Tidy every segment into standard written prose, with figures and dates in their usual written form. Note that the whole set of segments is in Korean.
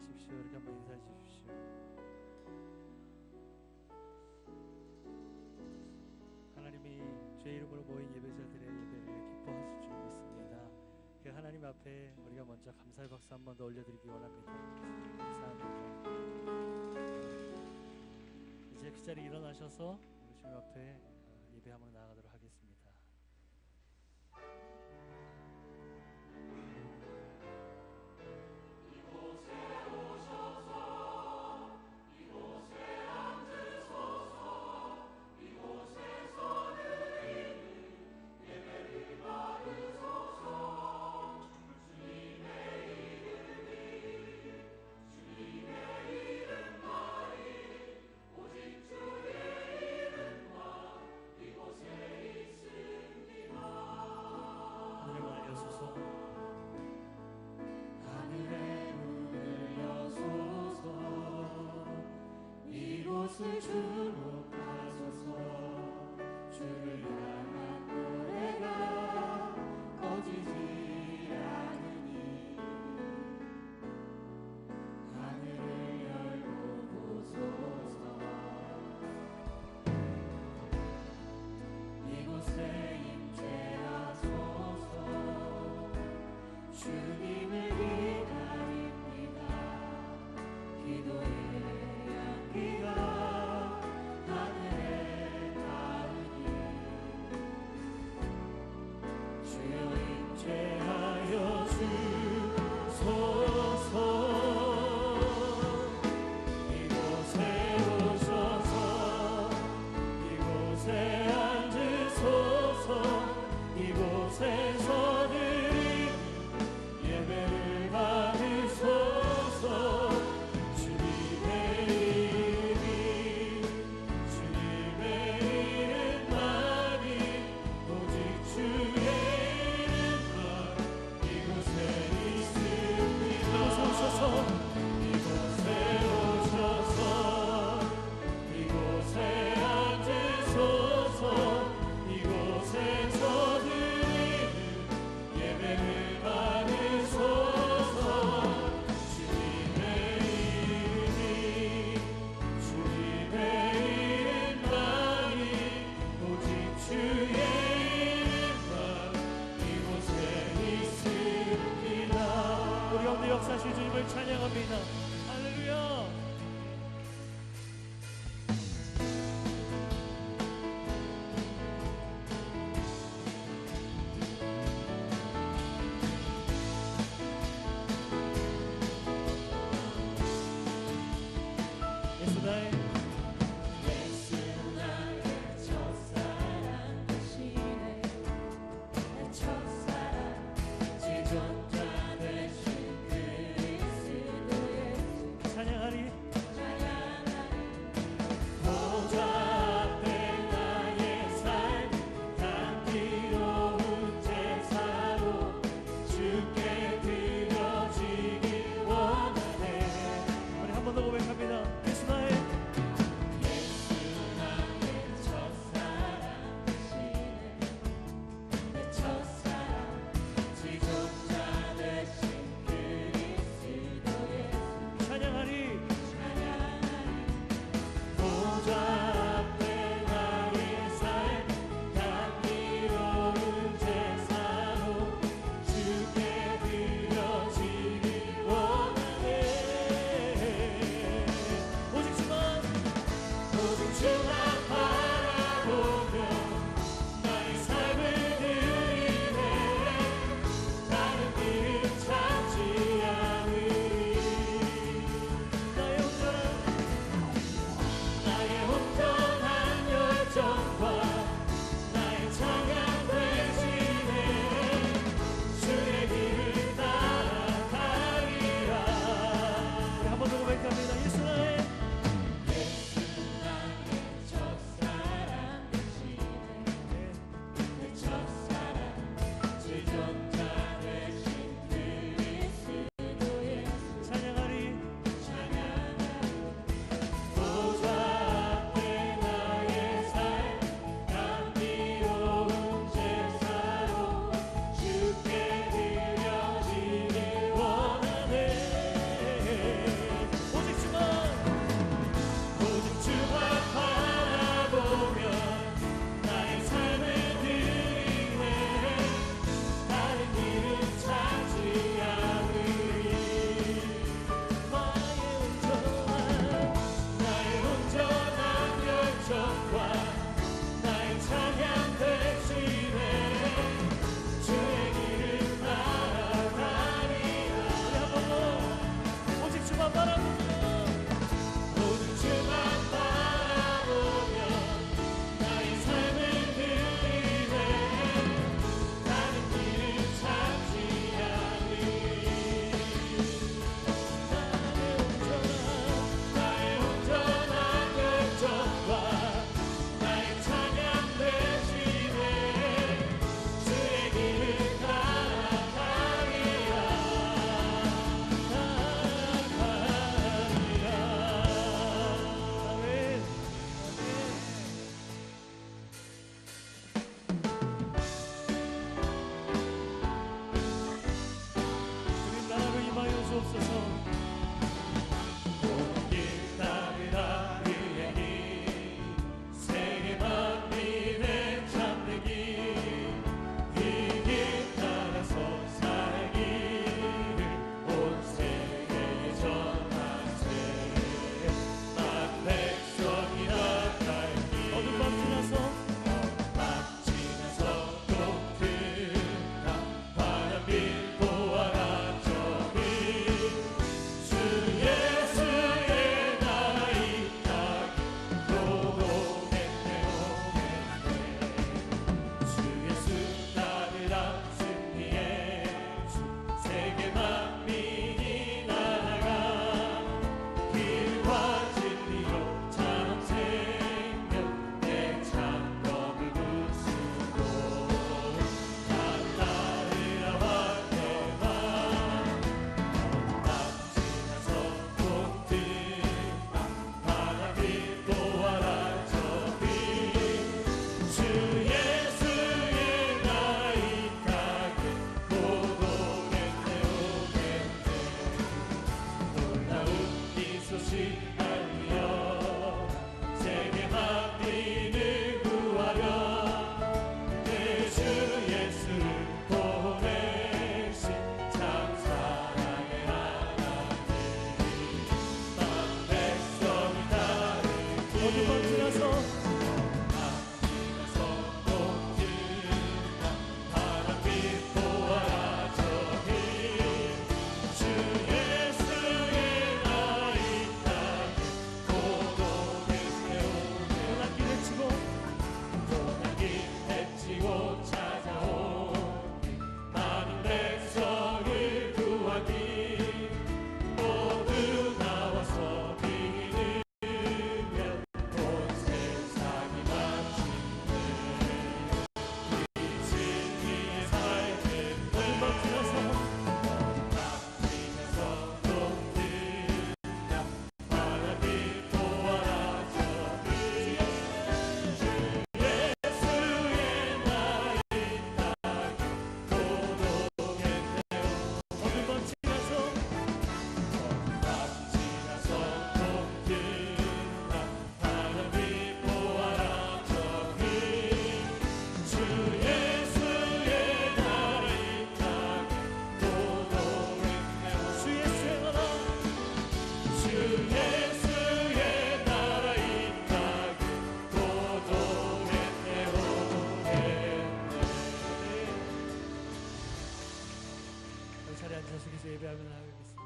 인사하십시오. 이렇게 한번 인사해 주십시오. 하나님이 주의 이름으로 모인 예배자들의 예배를 기뻐하실 줄 믿습니다. 그 하나님 앞에 우리가 먼저 감사의 박수 한 번 더 올려드리기 원합니다. 감사합니다. 이제 그 자리 일어나셔서 우리 주님 앞에 예배하며 나아가도록 하겠습니다. 이곳을 주목하소서. 주를 향한 노래가 꺼지지 않으니 하늘을 열고 보소서. 이곳에 임재하소서. 주님을 기다립니다. 기도의 향기가 하늘 모든 것 지나서 자리에 앉아서 계속 예배하며 나가겠습니다.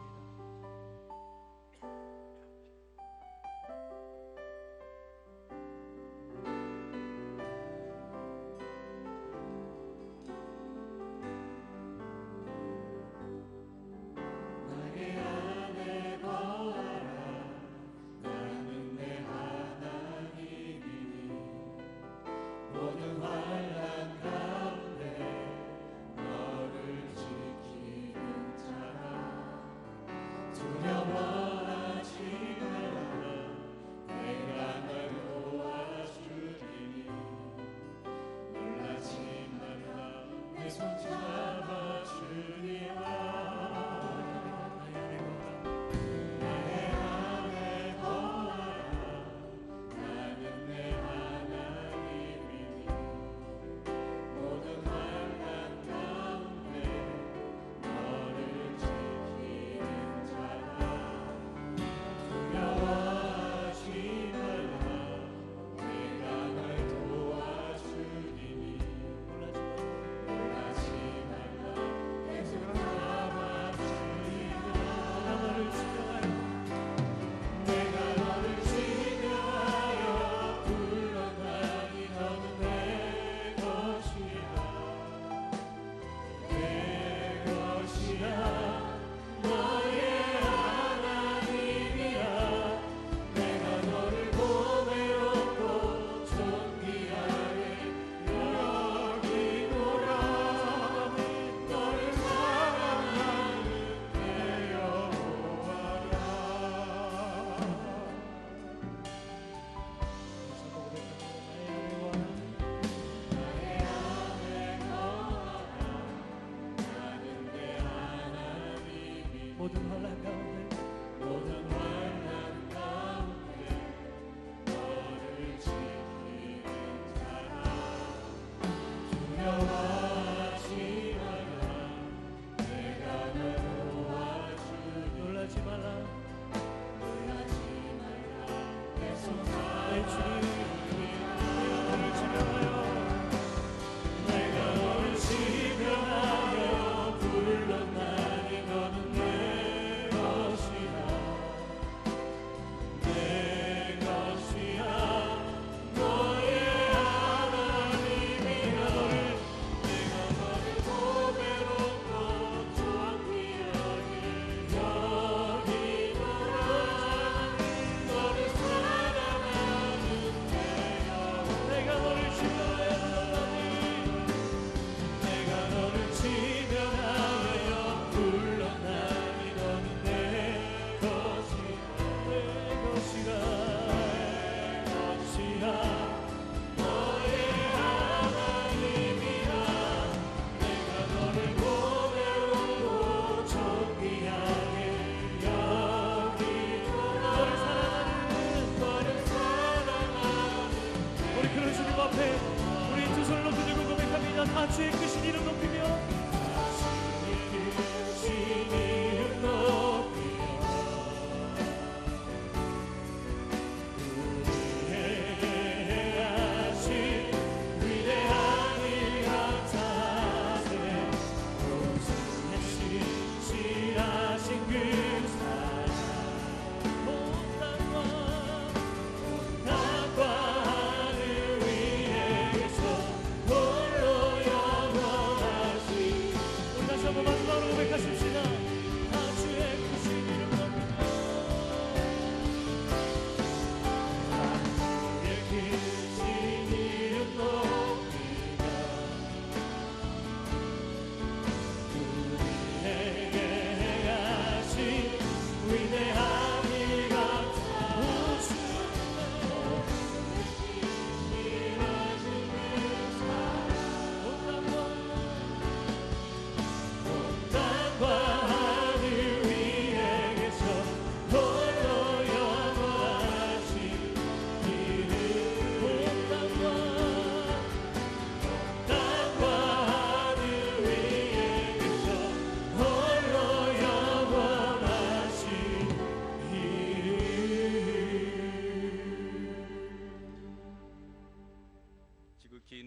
나의 안에 거하라. 나는 내 하나님이니 모든 환난 가운데 너를 지키는 자라. 두려워하지 말라. 내가 널 도와주리니 놀라지 말라. 내 손 잡아주리라. 나의 안에 거하라. 나는 내 하나님이니 모든 환난 가운데 너를 지키는 자라. 두려워하지 말라. 내가 널 도와주리니 놀라지 말라. 내 손 잡아주리라. 내가 너를 지명하여 불렀나니 너는 내 것이라. 내 것이야. 너의 하나님이라. 내가 너를 보배롭고 존귀하게 여기노라. 너를 사랑하는 내 여호와라. 나의 안에 거하라. 나는 내 하나님이니 모든 환난 가운데 모든 환난 가운데 너를 지키는 자라. 두려워하지 말라. 내가 널 도와주니 놀라지 말라. 놀라지 말라. 내 손 내 주님 너를 지명하여 내가 너를 지명하여 불렀나니 너는 내 것이라. 내 것이야. 너의 하나님이라. 내가 너를 보배롭고 존귀하게 여기노라. 너를 사랑하는 내 여호와. 내가 너를 지명하여 내가 너를 지명하여 불렀나니 너는 내 것이라. 내 것이라. 내 것이야. 너의 하나님이라. 내가 너를 보배롭고 존귀하게 여기노라. 너를 사랑하는 우리 그런 주님 앞에 우리 두 손을 높이 들고 고백합니다. 다 주의 크신 이름 높이며 크신 이름 높이며 우리의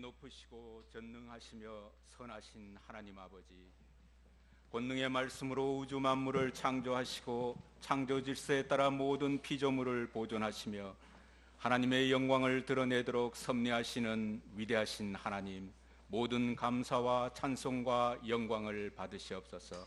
높으시고 전능하시며 선하신 하나님 아버지, 권능의 말씀으로 우주 만물을 창조하시고 창조 질서에 따라 모든 피조물을 보존하시며 하나님의 영광을 드러내도록 섭리하시는 위대하신 하나님, 모든 감사와 찬송과 영광을 받으시옵소서.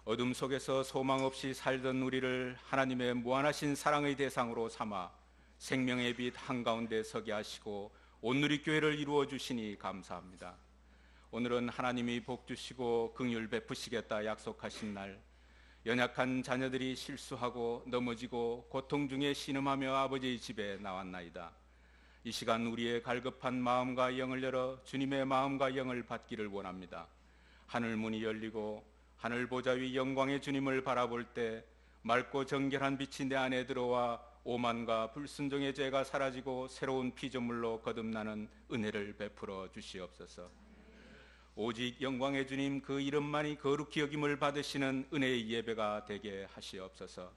어둠 속에서 소망 없이 살던 우리를 하나님의 무한하신 사랑의 대상으로 삼아 생명의 빛 한가운데 서게 하시고 온누리교회를 이루어 주시니 감사합니다. 오늘은 하나님이 복 주시고 긍휼 베푸시겠다 약속하신 날, 연약한 자녀들이 실수하고 넘어지고 고통 중에 신음하며 아버지의 집에 나왔나이다. 이 시간 우리의 갈급한 마음과 영을 열어 주님의 마음과 영을 받기를 원합니다. 하늘 문이 열리고 하늘 보좌 위 영광의 주님을 바라볼 때 맑고 정결한 빛이 내 안에 들어와 오만과 불순종의 죄가 사라지고 새로운 피조물로 거듭나는 은혜를 베풀어 주시옵소서. 오직 영광의 주님 그 이름만이 거룩히 여김을 받으시는 은혜의 예배가 되게 하시옵소서.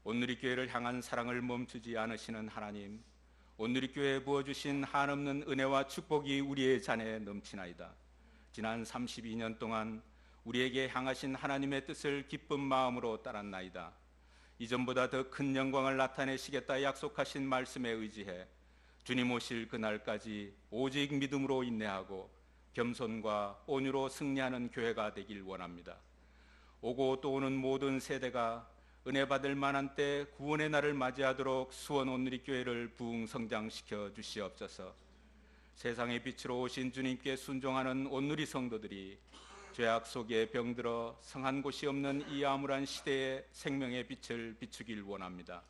온누리교회를 향한 사랑을 멈추지 않으시는 하나님, 온누리교회에 부어주신 한없는 은혜와 축복이 우리의 잔에 넘치나이다. 지난 32년 동안 우리에게 향하신 하나님의 뜻을 기쁜 마음으로 따랐나이다. 이전보다 더 큰 영광을 나타내시겠다 약속하신 말씀에 의지해 주님 오실 그날까지 오직 믿음으로 인내하고 겸손과 온유로 승리하는 교회가 되길 원합니다. 오고 또 오는 모든 세대가 은혜 받을 만한 때 구원의 날을 맞이하도록 수원 온누리교회를 부흥 성장시켜 주시옵소서. 세상의 빛으로 오신 주님께 순종하는 온누리 성도들이 죄악 속에 병들어 성한 곳이 없는 이 암울한 시대에 생명의 빛을 비추길 원합니다.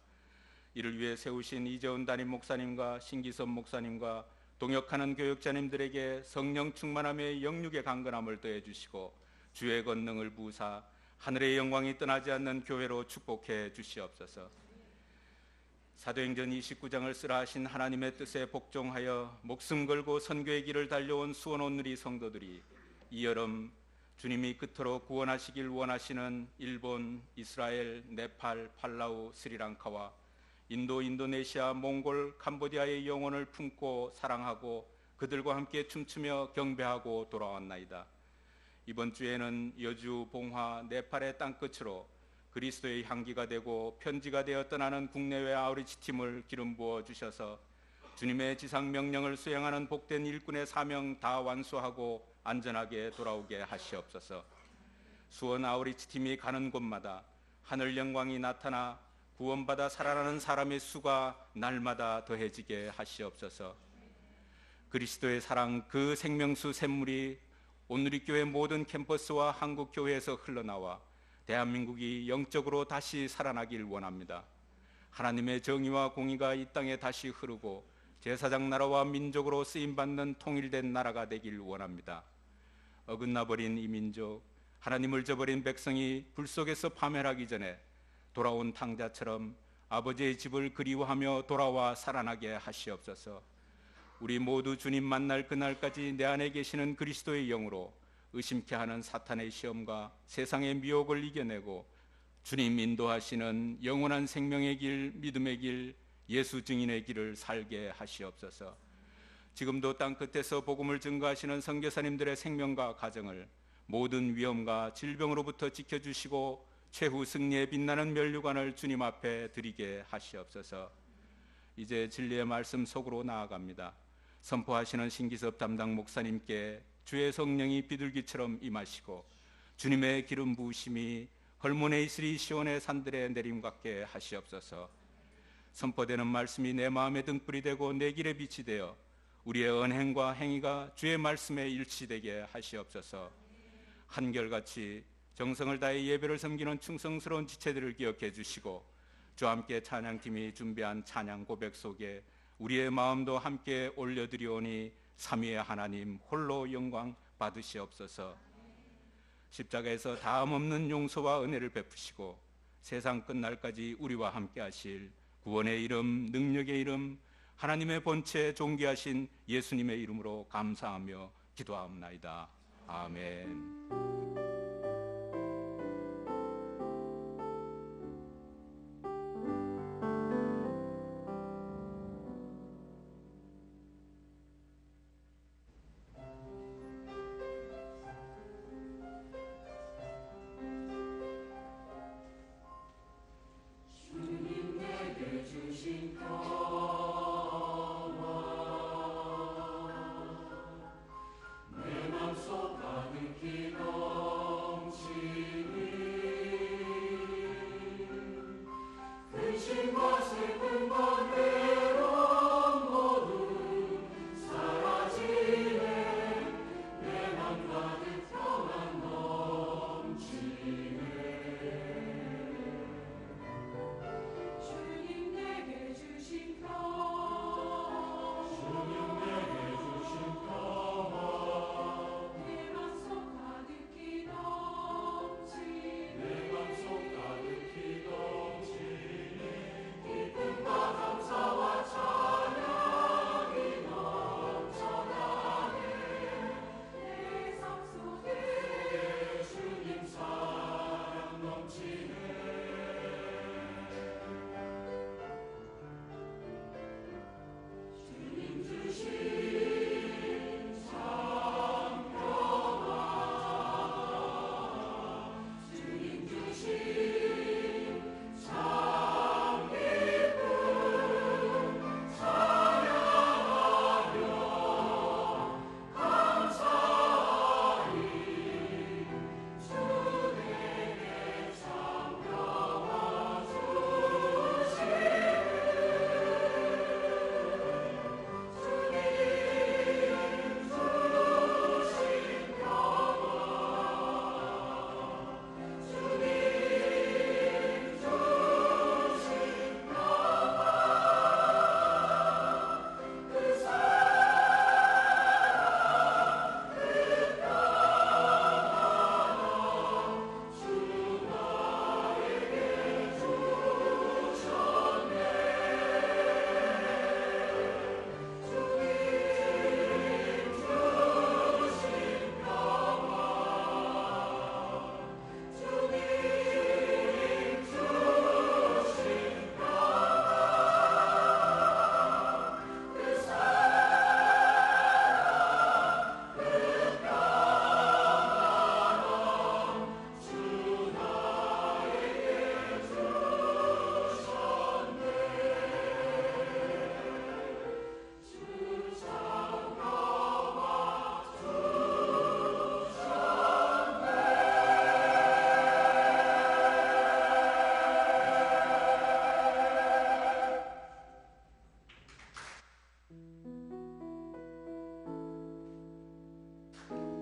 이를 위해 세우신 이재훈 담임 목사님과 신기선 목사님과 동역하는 교육자님들에게 성령 충만함의 영육의 강건함을 더해 주시고 주의 권능을 부으사 하늘의 영광이 떠나지 않는 교회로 축복해 주시옵소서. 사도행전 29장을 쓰라 하신 하나님의 뜻에 복종하여 목숨 걸고 선교의 길을 달려온 수원 온누리 성도들이 이 여름 주님이 그토록 구원하시길 원하시는 일본, 이스라엘, 네팔, 팔라우, 스리랑카와 인도, 인도네시아, 몽골, 캄보디아의 영혼을 품고 사랑하고 그들과 함께 춤추며 경배하고 돌아왔나이다. 이번 주에는 여주, 봉화, 네팔의 땅끝으로 그리스도의 향기가 되고 편지가 되어 떠나는 국내외 아우리치 팀을 기름 부어 주셔서 주님의 지상 명령을 수행하는 복된 일꾼의 사명 다 완수하고 안전하게 돌아오게 하시옵소서. 수원 아우리치 팀이 가는 곳마다 하늘 영광이 나타나 구원받아 살아나는 사람의 수가 날마다 더해지게 하시옵소서. 그리스도의 사랑 그 생명수 샘물이 온누리교회 모든 캠퍼스와 한국교회에서 흘러나와 대한민국이 영적으로 다시 살아나길 원합니다. 하나님의 정의와 공의가 이 땅에 다시 흐르고 제사장 나라와 민족으로 쓰임받는 통일된 나라가 되길 원합니다. 어긋나버린 이 민족, 하나님을 저버린 백성이 불 속에서 파멸하기 전에 돌아온 탕자처럼 아버지의 집을 그리워하며 돌아와 살아나게 하시옵소서. 우리 모두 주님 만날 그날까지 내 안에 계시는 그리스도의 영으로 의심케 하는 사탄의 시험과 세상의 미혹을 이겨내고 주님 인도하시는 영원한 생명의 길, 믿음의 길, 예수 증인의 길을 살게 하시옵소서. 지금도 땅끝에서 복음을 증거하시는 선교사님들의 생명과 가정을 모든 위험과 질병으로부터 지켜주시고 최후 승리에 빛나는 면류관을 주님 앞에 드리게 하시옵소서. 이제 진리의 말씀 속으로 나아갑니다. 선포하시는 신기섭 담당 목사님께 주의 성령이 비둘기처럼 임하시고 주님의 기름 부으심이 헐몬의 이슬이 시온의 산들에 내림 같게 하시옵소서. 선포되는 말씀이 내 마음의 등불이 되고 내 길의 빛이 되어 우리의 언행과 행위가 주의 말씀에 일치되게 하시옵소서. 한결같이 정성을 다해 예배를 섬기는 충성스러운 지체들을 기억해 주시고 주와 함께 찬양팀이 준비한 찬양 고백 속에 우리의 마음도 함께 올려드리오니 삼위의 하나님 홀로 영광 받으시옵소서. 십자가에서 다음 없는 용서와 은혜를 베푸시고 세상 끝날까지 우리와 함께 하실 구원의 이름, 능력의 이름, 하나님의 본체 존귀하신 예수님의 이름으로 감사하며 기도하옵나이다. 아멘.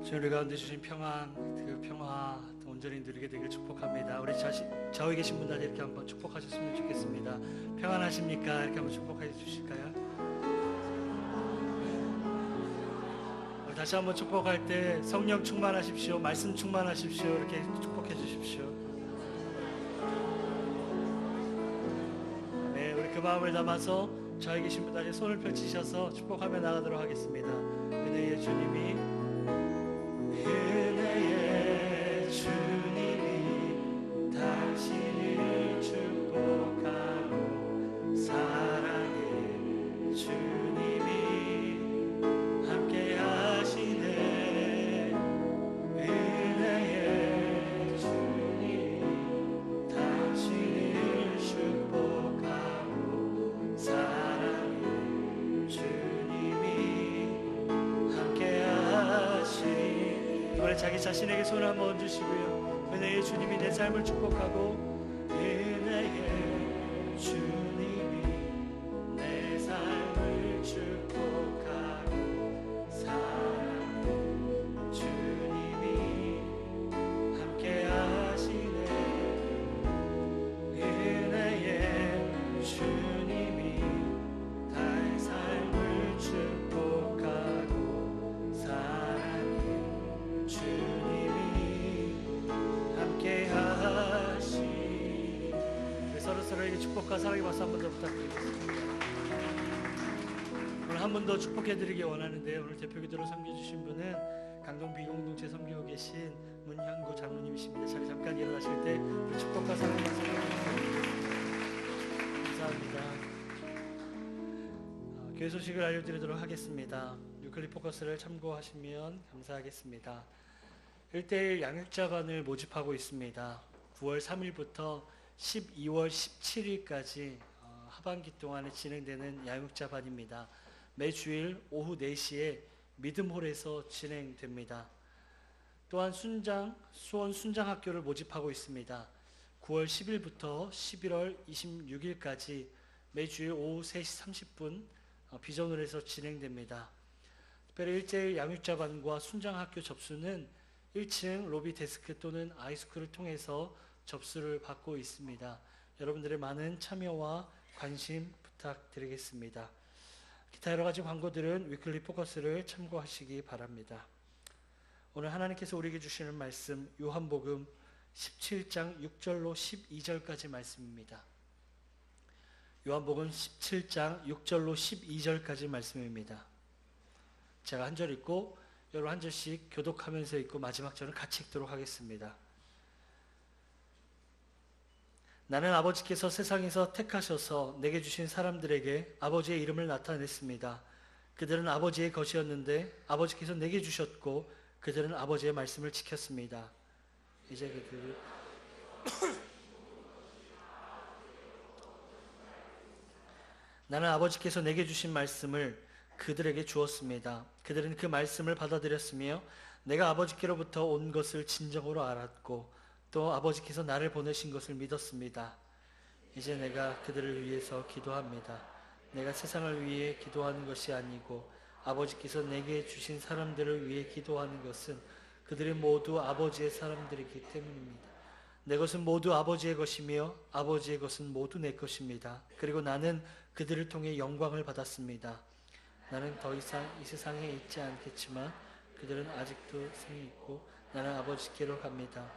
주님 우리 가운데 주신 평안, 그 평화 온전히 누리게 되길 축복합니다. 우리 좌우에 계신 분들 이렇게 한번 축복하셨으면 좋겠습니다. 평안하십니까? 이렇게 한번 축복해 주실까요? 우리 다시 한번 축복할 때 성령 충만하십시오, 말씀 충만하십시오, 이렇게 축복해 주십시오. 네, 우리 그 마음을 담아서 좌우에 계신 분들이 손을 펼치셔서 축복하며 나가도록 하겠습니다. 은혜의 주님이 당신을 축복하고 사랑의 주님이 함께 하시네. 은혜의 주님이 당신을 축복하고 사랑의 주님이 함께 하시네. 이번에 자기 자신에게 손을 한번 얹으시고요. 은혜의 주님이 내 삶을 축복하고, 은혜의 주님이 내 삶을 축복하고 사랑의 주님이 함께 하시네. 은혜의 주님이 나의 삶을 축복하고 사랑의 주님이 함께 하시. 서로서로에게 축복과 사랑의 박수 한 번 더 부탁드리겠습니다. 오늘 한 번 더 축복해드리기 원하는데, 오늘 대표기도로 섬겨주신 분은 강동 비공동체 섬기고 계신 문향구 장로님이십니다. 자리 잠깐 일어나실 때 우리 축복과 사랑의 박수 한번 부탁드립니다. 감사합니다. 교회 소식을 알려드리도록 하겠습니다. 유클립 포커스를 참고하시면 감사하겠습니다. 1:1 양육자반을 모집하고 있습니다. 9월 3일부터 12월 17일까지 하반기 동안에 진행되는 양육자반입니다. 매주일 오후 4시에 믿음홀에서 진행됩니다. 또한 수원 순장학교를 모집하고 있습니다. 9월 10일부터 11월 26일까지 매주일 오후 3시 30분 비전홀에서 진행됩니다. 특별히 1대1 양육자반과 순장학교 접수는 1층 로비 데스크 또는 아이스쿨을 통해서 접수를 받고 있습니다. 여러분들의 많은 참여와 관심 부탁드리겠습니다. 기타 여러 가지 광고들은 위클리 포커스를 참고하시기 바랍니다. 오늘 하나님께서 우리에게 주시는 말씀 요한복음 17장 6절로 12절까지 말씀입니다. 요한복음 17장 6절로 12절까지 말씀입니다. 제가 한 절 읽고 여러분 한 절씩 교독하면서 읽고 마지막 절은 같이 읽도록 하겠습니다. 나는 아버지께서 세상에서 택하셔서 내게 주신 사람들에게 아버지의 이름을 나타냈습니다. 그들은 아버지의 것이었는데 아버지께서 내게 주셨고 그들은 아버지의 말씀을 지켰습니다. 이제 그들 나는 아버지께서 내게 주신 말씀을 그들에게 주었습니다. 그들은 그 말씀을 받아들였으며 내가 아버지께로부터 온 것을 진정으로 알았고 또 아버지께서 나를 보내신 것을 믿었습니다. 이제 내가 그들을 위해서 기도합니다. 내가 세상을 위해 기도하는 것이 아니고 아버지께서 내게 주신 사람들을 위해 기도하는 것은 그들이 모두 아버지의 사람들이기 때문입니다. 내 것은 모두 아버지의 것이며 아버지의 것은 모두 내 것입니다. 그리고 나는 그들을 통해 영광을 받았습니다. 나는 더 이상 이 세상에 있지 않겠지만 그들은 아직도 생이 있고 나는 아버지께로 갑니다.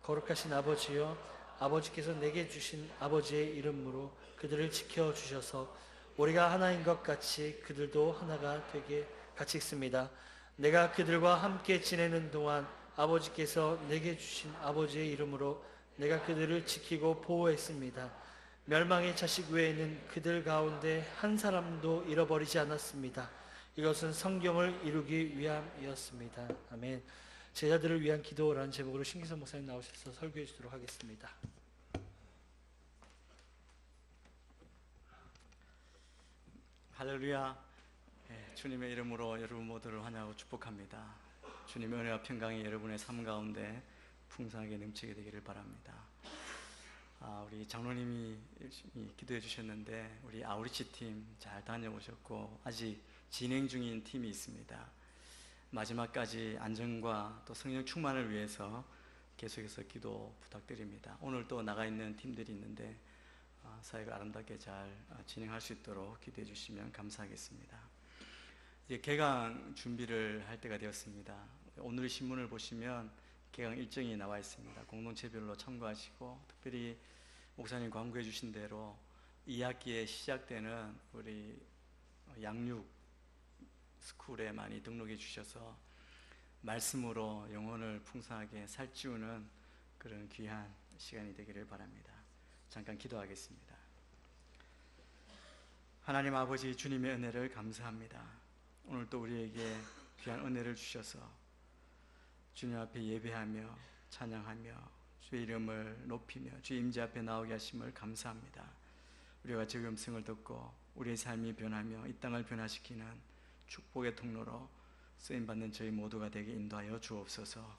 거룩하신 아버지여, 아버지께서 내게 주신 아버지의 이름으로 그들을 지켜주셔서 우리가 하나인 것 같이 그들도 하나가 되게 같이 있습니다. 내가 그들과 함께 지내는 동안 아버지께서 내게 주신 아버지의 이름으로 내가 그들을 지키고 보호했습니다. 멸망의 자식 외에는 그들 가운데 한 사람도 잃어버리지 않았습니다. 이것은 성경을 이루기 위함이었습니다. 아멘. 제자들을 위한 기도라는 제목으로 신기선 목사님 나오셔서 설교해 주도록 하겠습니다. 할렐루야. 주님의 이름으로 여러분 모두를 환영하고 축복합니다. 주님의 은혜와 평강이 여러분의 삶 가운데 풍성하게 넘치게 되기를 바랍니다. 우리 장로님이 열심히 기도해 주셨는데 우리 아우리치 팀 잘 다녀오셨고 아직 진행 중인 팀이 있습니다. 마지막까지 안전과 또 성령 충만을 위해서 계속해서 기도 부탁드립니다. 오늘 또 나가 있는 팀들이 있는데 사역을 아름답게 잘 진행할 수 있도록 기도해 주시면 감사하겠습니다. 이제 개강 준비를 할 때가 되었습니다. 오늘 신문을 보시면 개강 일정이 나와 있습니다. 공동체별로 참고하시고 특별히 목사님 광고해 주신 대로 2학기에 시작되는 우리 양육 스쿨에 많이 등록해 주셔서 말씀으로 영혼을 풍성하게 살찌우는 그런 귀한 시간이 되기를 바랍니다. 잠깐 기도하겠습니다. 하나님 아버지, 주님의 은혜를 감사합니다. 오늘 또 우리에게 귀한 은혜를 주셔서 주님 앞에 예배하며 찬양하며 주의 이름을 높이며 주의 임재 앞에 나오게 하심을 감사합니다. 우리가 주의 음성을 듣고 우리의 삶이 변하며 이 땅을 변화시키는 축복의 통로로 쓰임받는 저희 모두가 되게 인도하여 주옵소서.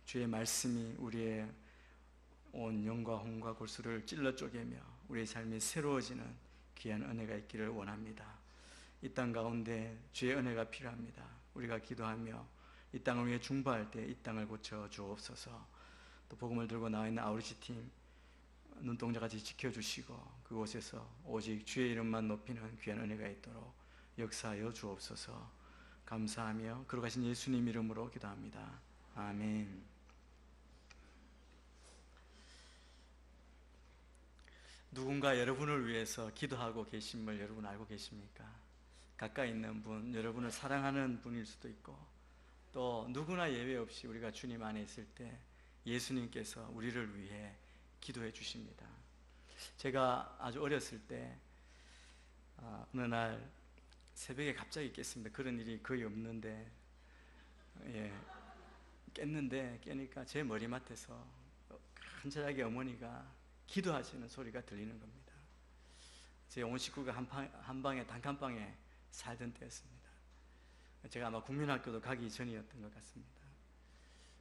주의 말씀이 우리의 온 영과 혼과 골수를 찔러 쪼개며 우리의 삶이 새로워지는 귀한 은혜가 있기를 원합니다. 이 땅 가운데 주의 은혜가 필요합니다. 우리가 기도하며 이 땅을 위해 중보할 때 이 땅을 고쳐 주옵소서. 또 복음을 들고 나와 있는 아우리치 팀 눈동자같이 지켜주시고 그곳에서 오직 주의 이름만 높이는 귀한 은혜가 있도록 역사하여 주옵소서. 감사하며 거룩하신 예수님 이름으로 기도합니다. 아멘. 누군가 여러분을 위해서 기도하고 계심을 여러분 알고 계십니까? 가까이 있는 분, 여러분을 사랑하는 분일 수도 있고 또 누구나 예외 없이 우리가 주님 안에 있을 때 예수님께서 우리를 위해 기도해 주십니다. 제가 아주 어렸을 때 어느 날 새벽에 갑자기 깼습니다. 그런 일이 거의 없는데 깨니까 제 머리맡에서 간절하게 어머니가 기도하시는 소리가 들리는 겁니다. 제 온 식구가 한 방에 단칸방에 살던 때였습니다. 제가 아마 국민학교도 가기 전이었던 것 같습니다.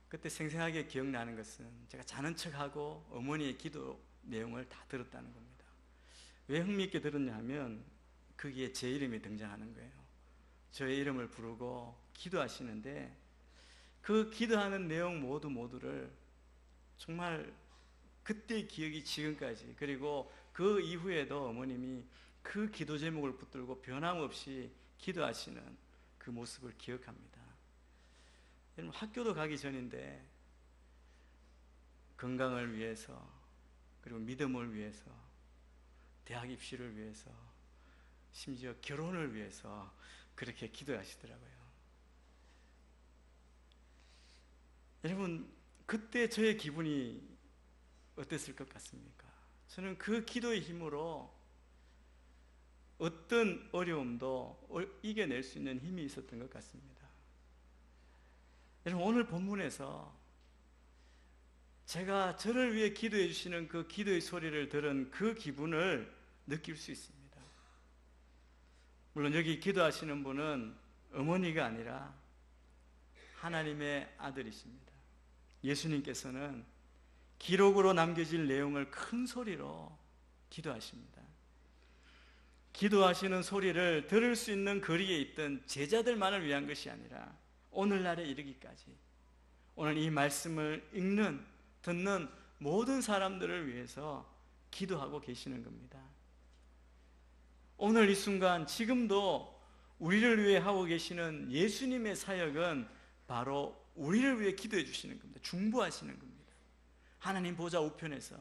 그때 생생하게 기억나는 것은 제가 자는 척하고 어머니의 기도 내용을 다 들었다는 겁니다. 왜 흥미있게 들었냐 하면 거기에 제 이름이 등장하는 거예요. 저의 이름을 부르고 기도하시는데 그 기도하는 내용 모두를 정말 그때의 기억이 지금까지, 그리고 그 이후에도 어머님이 그 기도 제목을 붙들고 변함없이 기도하시는 그 모습을 기억합니다. 여러분, 학교도 가기 전인데 건강을 위해서, 그리고 믿음을 위해서, 대학 입시를 위해서, 심지어 결혼을 위해서 그렇게 기도하시더라고요. 여러분, 그때 저의 기분이 어땠을 것 같습니까? 저는 그 기도의 힘으로 어떤 어려움도 이겨낼 수 있는 힘이 있었던 것 같습니다. 여러분, 오늘 본문에서 제가 저를 위해 기도해 주시는 그 기도의 소리를 들은 그 기분을 느낄 수 있습니다. 물론 여기 기도하시는 분은 어머니가 아니라 하나님의 아들이십니다. 예수님께서는 기록으로 남겨질 내용을 큰 소리로 기도하십니다. 기도하시는 소리를 들을 수 있는 거리에 있던 제자들만을 위한 것이 아니라 오늘날에 이르기까지 오늘 이 말씀을 읽는, 듣는 모든 사람들을 위해서 기도하고 계시는 겁니다. 오늘 이 순간 지금도 우리를 위해 하고 계시는 예수님의 사역은 바로 우리를 위해 기도해 주시는 겁니다. 중보하시는 겁니다. 하나님 보좌 우편에서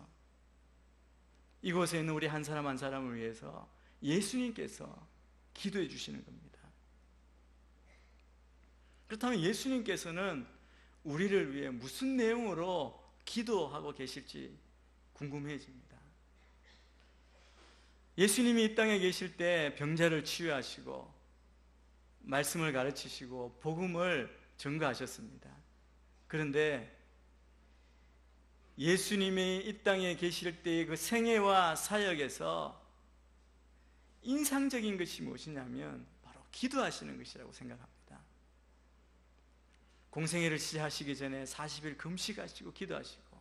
이곳에 있는 우리 한 사람 한 사람을 위해서 예수님께서 기도해 주시는 겁니다. 그렇다면 예수님께서는 우리를 위해 무슨 내용으로 기도하고 계실지 궁금해집니다. 예수님이 이 땅에 계실 때 병자를 치유하시고 말씀을 가르치시고 복음을 전가하셨습니다. 그런데 예수님이 이 땅에 계실 때의 그 생애와 사역에서 인상적인 것이 무엇이냐면 바로 기도하시는 것이라고 생각합니다. 공생애를 시작하시기 전에 40일 금식하시고 기도하시고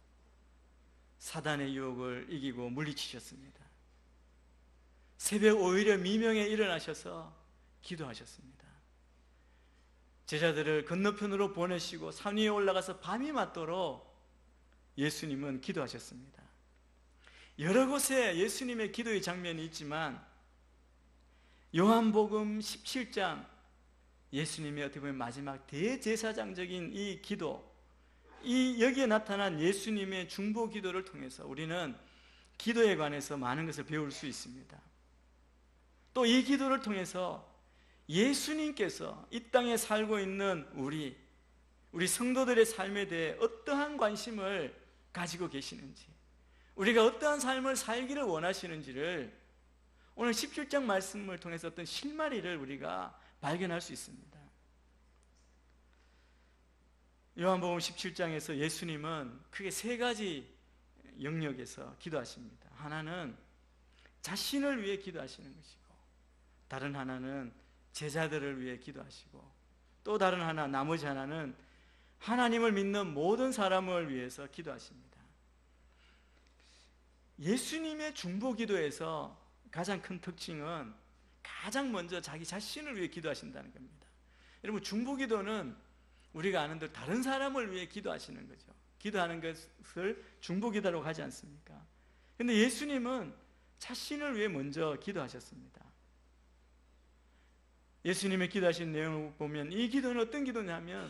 사단의 유혹을 이기고 물리치셨습니다. 새벽 5일에 미명에 일어나셔서 기도하셨습니다. 제자들을 건너편으로 보내시고 산 위에 올라가서 밤이 맞도록 예수님은 기도하셨습니다. 여러 곳에 예수님의 기도의 장면이 있지만 요한복음 17장, 예수님의 어떻게 보면 마지막 대제사장적인 이 기도, 여기에 나타난 예수님의 중보 기도를 통해서 우리는 기도에 관해서 많은 것을 배울 수 있습니다. 또 이 기도를 통해서 예수님께서 이 땅에 살고 있는 우리 성도들의 삶에 대해 어떠한 관심을 가지고 계시는지, 우리가 어떠한 삶을 살기를 원하시는지를 오늘 17장 말씀을 통해서 어떤 실마리를 우리가 발견할 수 있습니다. 요한복음 17장에서 예수님은 크게 세 가지 영역에서 기도하십니다. 하나는 자신을 위해 기도하시는 것이고, 다른 하나는 제자들을 위해 기도하시고, 또 다른 하나, 나머지 하나는 하나님을 믿는 모든 사람을 위해서 기도하십니다. 예수님의 중보 기도에서 가장 큰 특징은 가장 먼저 자기 자신을 위해 기도하신다는 겁니다. 여러분, 중보 기도는 우리가 아는 대로 다른 사람을 위해 기도하시는 거죠. 기도하는 것을 중보 기도라고 하지 않습니까? 그런데 예수님은 자신을 위해 먼저 기도하셨습니다. 예수님의 기도하신 내용을 보면 이 기도는 어떤 기도냐면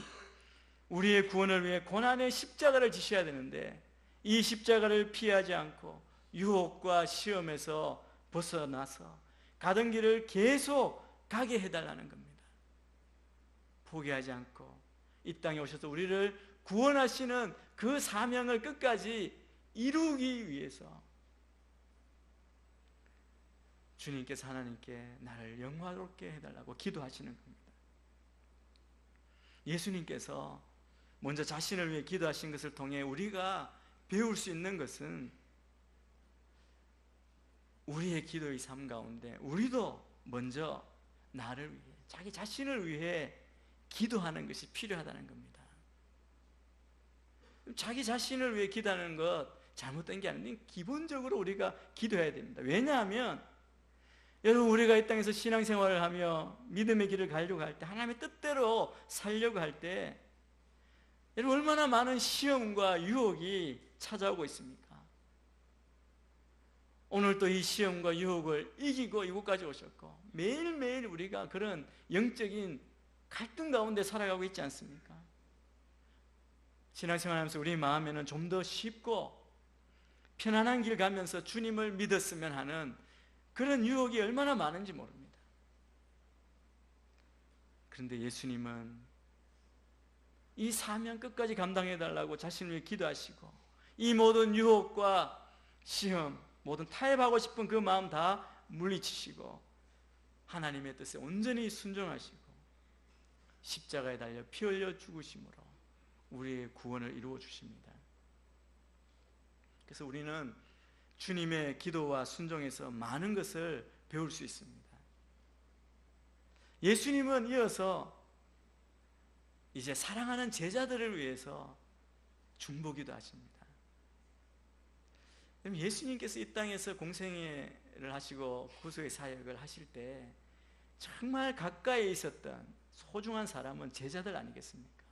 우리의 구원을 위해 고난의 십자가를 지셔야 되는데 이 십자가를 피하지 않고 유혹과 시험에서 벗어나서 가던 길을 계속 가게 해달라는 겁니다. 포기하지 않고 이 땅에 오셔서 우리를 구원하시는 그 사명을 끝까지 이루기 위해서 주님께서 하나님께 나를 영화롭게 해달라고 기도하시는 겁니다. 예수님께서 먼저 자신을 위해 기도하신 것을 통해 우리가 배울 수 있는 것은 우리의 기도의 삶 가운데 우리도 먼저 나를 위해, 자기 자신을 위해 기도하는 것이 필요하다는 겁니다. 자기 자신을 위해 기도하는 것 잘못된 게 아닌데 기본적으로 우리가 기도해야 됩니다. 왜냐하면 여러분, 우리가 이 땅에서 신앙생활을 하며 믿음의 길을 가려고 할 때, 하나님의 뜻대로 살려고 할 때 여러분, 얼마나 많은 시험과 유혹이 찾아오고 있습니까? 오늘 또 이 시험과 유혹을 이기고 이곳까지 오셨고, 매일매일 우리가 그런 영적인 갈등 가운데 살아가고 있지 않습니까? 신앙생활하면서 우리 마음에는 좀 더 쉽고 편안한 길 가면서 주님을 믿었으면 하는 그런 유혹이 얼마나 많은지 모릅니다. 그런데 예수님은 이 사명 끝까지 감당해달라고 자신을 위해 기도하시고, 이 모든 유혹과 시험, 모든 타협하고 싶은 그 마음 다 물리치시고 하나님의 뜻에 온전히 순종하시고 십자가에 달려 피 흘려 죽으심으로 우리의 구원을 이루어 주십니다. 그래서 우리는 주님의 기도와 순종에서 많은 것을 배울 수 있습니다. 예수님은 이어서 이제 사랑하는 제자들을 위해서 중보기도 하십니다. 예수님께서 이 땅에서 공생애를 하시고 구속의 사역을 하실 때 정말 가까이에 있었던 소중한 사람은 제자들 아니겠습니까?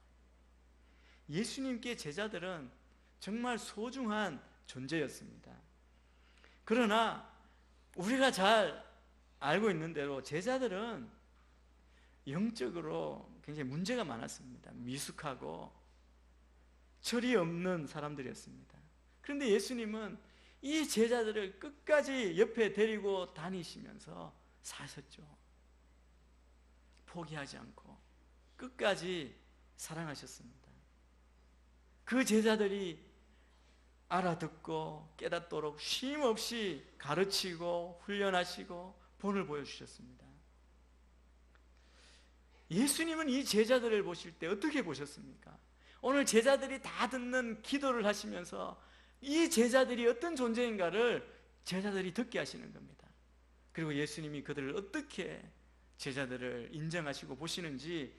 예수님께 제자들은 정말 소중한 존재였습니다. 그러나 우리가 잘 알고 있는 대로 제자들은 영적으로 굉장히 문제가 많았습니다. 미숙하고 철이 없는 사람들이었습니다. 그런데 예수님은 이 제자들을 끝까지 옆에 데리고 다니시면서 사셨죠. 포기하지 않고 끝까지 사랑하셨습니다. 그 제자들이 알아듣고 깨닫도록 쉼없이 가르치고 훈련하시고 본을 보여주셨습니다. 예수님은 이 제자들을 보실 때 어떻게 보셨습니까? 오늘 제자들이 다 듣는 기도를 하시면서 이 제자들이 어떤 존재인가를 제자들이 듣게 하시는 겁니다. 그리고 예수님이 그들을 어떻게 제자들을 인정하시고 보시는지,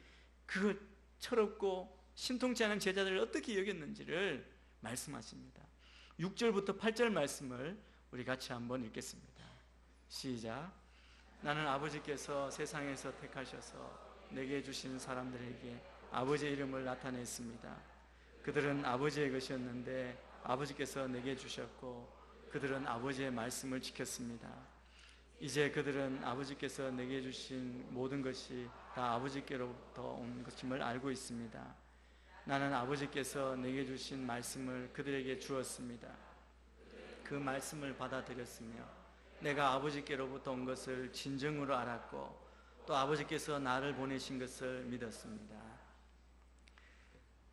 그 철없고 신통치 않은 제자들을 어떻게 여겼는지를 말씀하십니다. 6절부터 8절 말씀을 우리 같이 한번 읽겠습니다. 시작. 나는 아버지께서 세상에서 택하셔서 내게 주신 사람들에게 아버지의 이름을 나타냈습니다. 그들은 아버지의 것이었는데 아버지께서 내게 주셨고 그들은 아버지의 말씀을 지켰습니다. 이제 그들은 아버지께서 내게 주신 모든 것이 다 아버지께로부터 온 것임을 알고 있습니다. 나는 아버지께서 내게 주신 말씀을 그들에게 주었습니다. 그 말씀을 받아들였으며 내가 아버지께로부터 온 것을 진정으로 알았고 또 아버지께서 나를 보내신 것을 믿었습니다.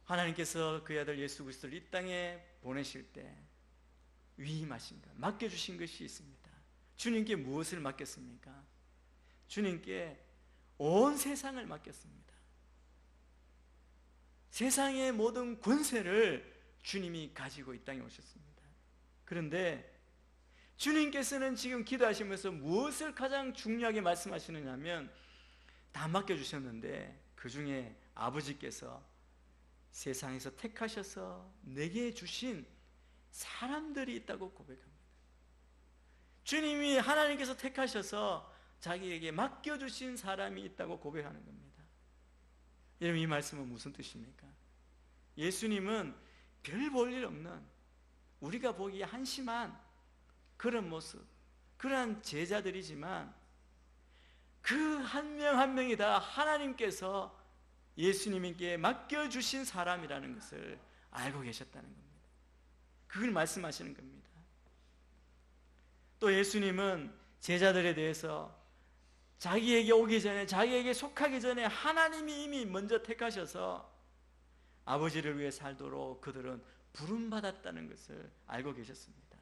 하나님께서 그의 아들 예수 그리스도를 이 땅에 보내실 때 위임하신 것, 맡겨주신 것이 있습니다. 주님께 무엇을 맡겼습니까? 주님께 온 세상을 맡겼습니다. 세상의 모든 권세를 주님이 가지고 이 땅에 오셨습니다. 그런데 주님께서는 지금 기도하시면서 무엇을 가장 중요하게 말씀하시느냐 하면, 다 맡겨주셨는데 그 중에 아버지께서 세상에서 택하셔서 내게 주신 사람들이 있다고 고백합니다. 주님이, 하나님께서 택하셔서 자기에게 맡겨주신 사람이 있다고 고백하는 겁니다. 여러분, 이 말씀은 무슨 뜻입니까? 예수님은 별 볼 일 없는, 우리가 보기에 한심한 그런 모습, 그러한 제자들이지만 그 한 명 한 명이 다 하나님께서 예수님께 맡겨주신 사람이라는 것을 알고 계셨다는 겁니다. 그걸 말씀하시는 겁니다. 또 예수님은 제자들에 대해서 자기에게 오기 전에, 자기에게 속하기 전에 하나님이 이미 먼저 택하셔서 아버지를 위해 살도록 그들은 부름받았다는 것을 알고 계셨습니다.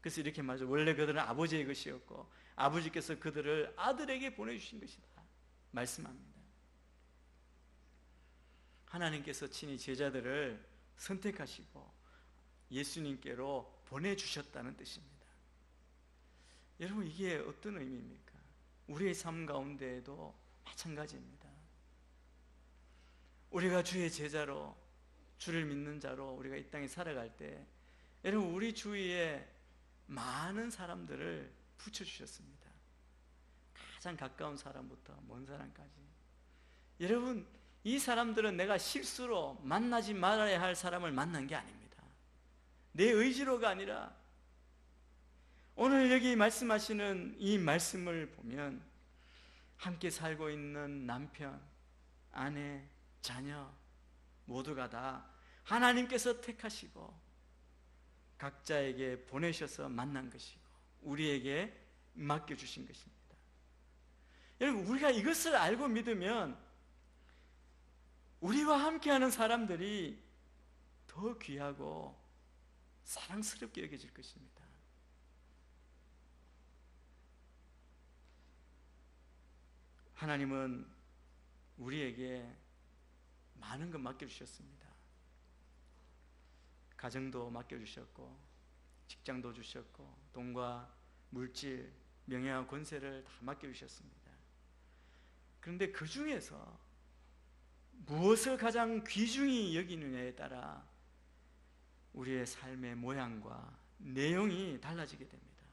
그래서 이렇게 말하죠. 원래 그들은 아버지의 것이었고 아버지께서 그들을 아들에게 보내주신 것이다 말씀합니다. 하나님께서 친히 제자들을 선택하시고 예수님께로 보내주셨다는 뜻입니다. 여러분, 이게 어떤 의미입니까? 우리의 삶 가운데에도 마찬가지입니다. 우리가 주의 제자로, 주를 믿는 자로 우리가 이 땅에 살아갈 때, 여러분, 우리 주위에 많은 사람들을 붙여주셨습니다. 가장 가까운 사람부터 먼 사람까지. 여러분, 이 사람들은 내가 실수로 만나지 말아야 할 사람을 만난 게 아닙니다. 내 의지로가 아니라, 오늘 여기 말씀하시는 이 말씀을 보면 함께 살고 있는 남편, 아내, 자녀 모두가 다 하나님께서 택하시고 각자에게 보내셔서 만난 것이고 우리에게 맡겨주신 것입니다. 여러분, 우리가 이것을 알고 믿으면 우리와 함께하는 사람들이 더 귀하고 사랑스럽게 여겨질 것입니다. 하나님은 우리에게 많은 것 맡겨주셨습니다. 가정도 맡겨주셨고, 직장도 주셨고, 돈과 물질, 명예와 권세를 다 맡겨주셨습니다. 그런데 그 중에서 무엇을 가장 귀중히 여기느냐에 따라 우리의 삶의 모양과 내용이 달라지게 됩니다.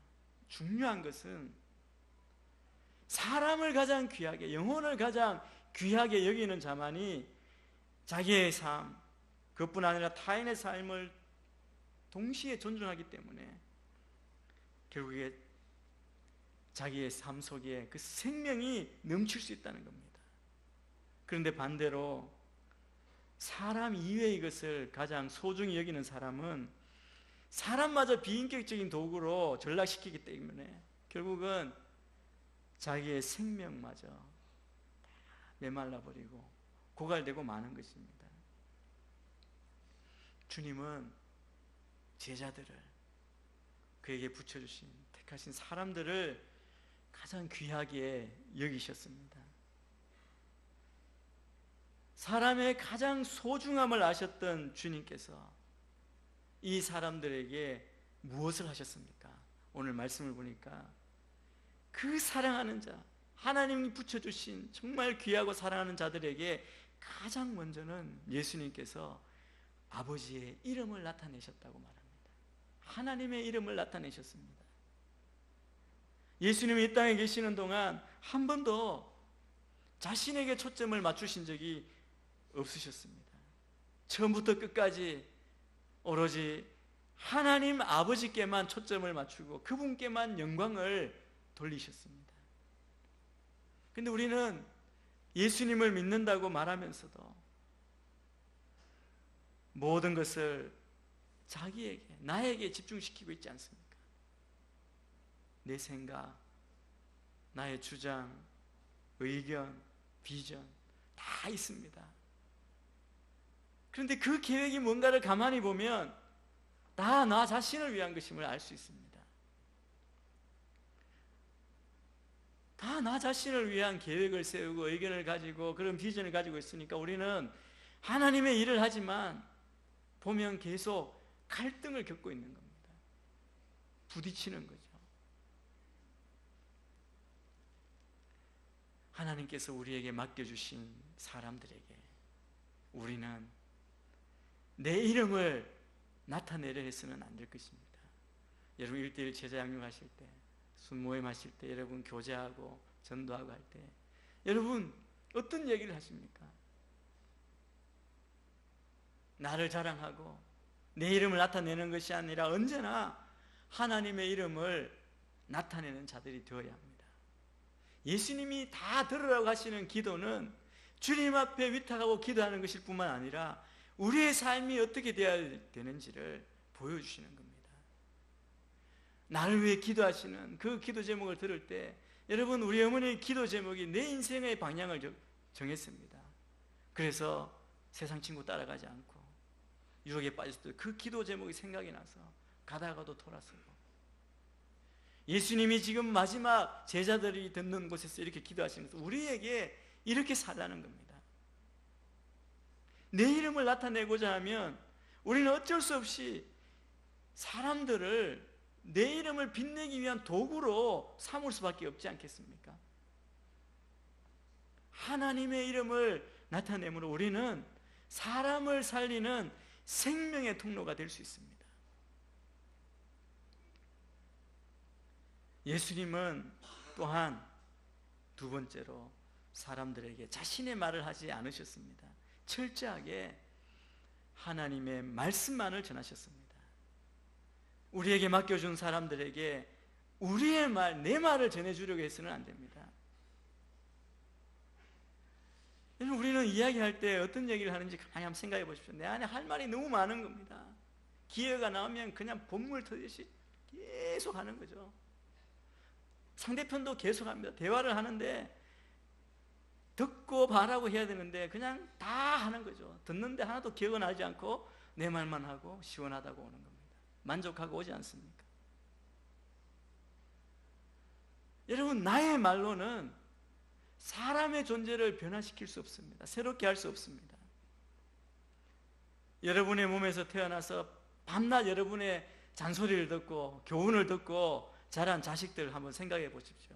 중요한 것은 사람을 가장 귀하게, 영혼을 가장 귀하게 여기는 자만이 자기의 삶, 그것뿐 아니라 타인의 삶을 동시에 존중하기 때문에 결국에 자기의 삶 속에 그 생명이 넘칠 수 있다는 겁니다. 그런데 반대로 사람 이외의 것을 가장 소중히 여기는 사람은 사람마저 비인격적인 도구로 전락시키기 때문에 결국은 자기의 생명마저 메말라버리고 고갈되고 마는 것입니다. 주님은 제자들을, 그에게 붙여주신 택하신 사람들을 가장 귀하게 여기셨습니다. 사람의 가장 소중함을 아셨던 주님께서 이 사람들에게 무엇을 하셨습니까? 오늘 말씀을 보니까 그 사랑하는 자, 하나님이 붙여주신 정말 귀하고 사랑하는 자들에게 가장 먼저는 예수님께서 아버지의 이름을 나타내셨다고 말합니다. 하나님의 이름을 나타내셨습니다. 예수님이 이 땅에 계시는 동안 한 번도 자신에게 초점을 맞추신 적이 없으셨습니다. 처음부터 끝까지 오로지 하나님 아버지께만 초점을 맞추고 그분께만 영광을 돌리셨습니다. 근데 우리는 예수님을 믿는다고 말하면서도 모든 것을 자기에게, 나에게 집중시키고 있지 않습니까? 내 생각, 나의 주장, 의견, 비전 다 있습니다. 그런데 그 계획이 뭔가를 가만히 보면 다 나 자신을 위한 것임을 알 수 있습니다. 다 나 자신을 위한 계획을 세우고 의견을 가지고 그런 비전을 가지고 있으니까 우리는 하나님의 일을 하지만 보면 계속 갈등을 겪고 있는 겁니다. 부딪히는 거죠. 하나님께서 우리에게 맡겨주신 사람들에게 우리는 내 이름을 나타내려 해서는 안 될 것입니다. 여러분 1대1 제자 양육하실 때, 순모임 하실 때, 여러분 교제하고 전도하고 할 때 여러분 어떤 얘기를 하십니까? 나를 자랑하고 내 이름을 나타내는 것이 아니라 언제나 하나님의 이름을 나타내는 자들이 되어야 합니다. 예수님이 다 들으라고 하시는 기도는 주님 앞에 위탁하고 기도하는 것일 뿐만 아니라 우리의 삶이 어떻게 되어야 되는지를 보여주시는 겁니다. 나를 위해 기도하시는 그 기도 제목을 들을 때 여러분 우리 어머니의 기도 제목이 내 인생의 방향을 정했습니다. 그래서 세상 친구 따라가지 않고 유혹에 빠졌을 때 그 기도 제목이 생각이 나서 가다가도 돌아서고 예수님이 지금 마지막 제자들이 듣는 곳에서 이렇게 기도하시면서 우리에게 이렇게 살라는 겁니다. 내 이름을 나타내고자 하면 우리는 어쩔 수 없이 사람들을 내 이름을 빛내기 위한 도구로 삼을 수밖에 없지 않겠습니까? 하나님의 이름을 나타내므로 우리는 사람을 살리는 생명의 통로가 될 수 있습니다. 예수님은 또한 두 번째로 사람들에게 자신의 말을 하지 않으셨습니다. 철저하게 하나님의 말씀만을 전하셨습니다. 우리에게 맡겨준 사람들에게 우리의 말, 내 말을 전해주려고 해서는 안 됩니다. 우리는 이야기할 때 어떤 얘기를 하는지 가만히 한번 생각해 보십시오. 내 안에 할 말이 너무 많은 겁니다. 기회가 나오면 그냥 본물 터듯이 계속 하는 거죠. 상대편도 계속 합니다. 대화를 하는데 듣고 봐라고 해야 되는데 그냥 다 하는 거죠. 듣는데 하나도 기억은 나지 않고 내 말만 하고 시원하다고 오는 겁니다. 만족하고 오지 않습니까? 여러분, 나의 말로는 사람의 존재를 변화시킬 수 없습니다. 새롭게 할 수 없습니다. 여러분의 몸에서 태어나서 밤낮 여러분의 잔소리를 듣고 교훈을 듣고 자란 자식들 한번 생각해 보십시오.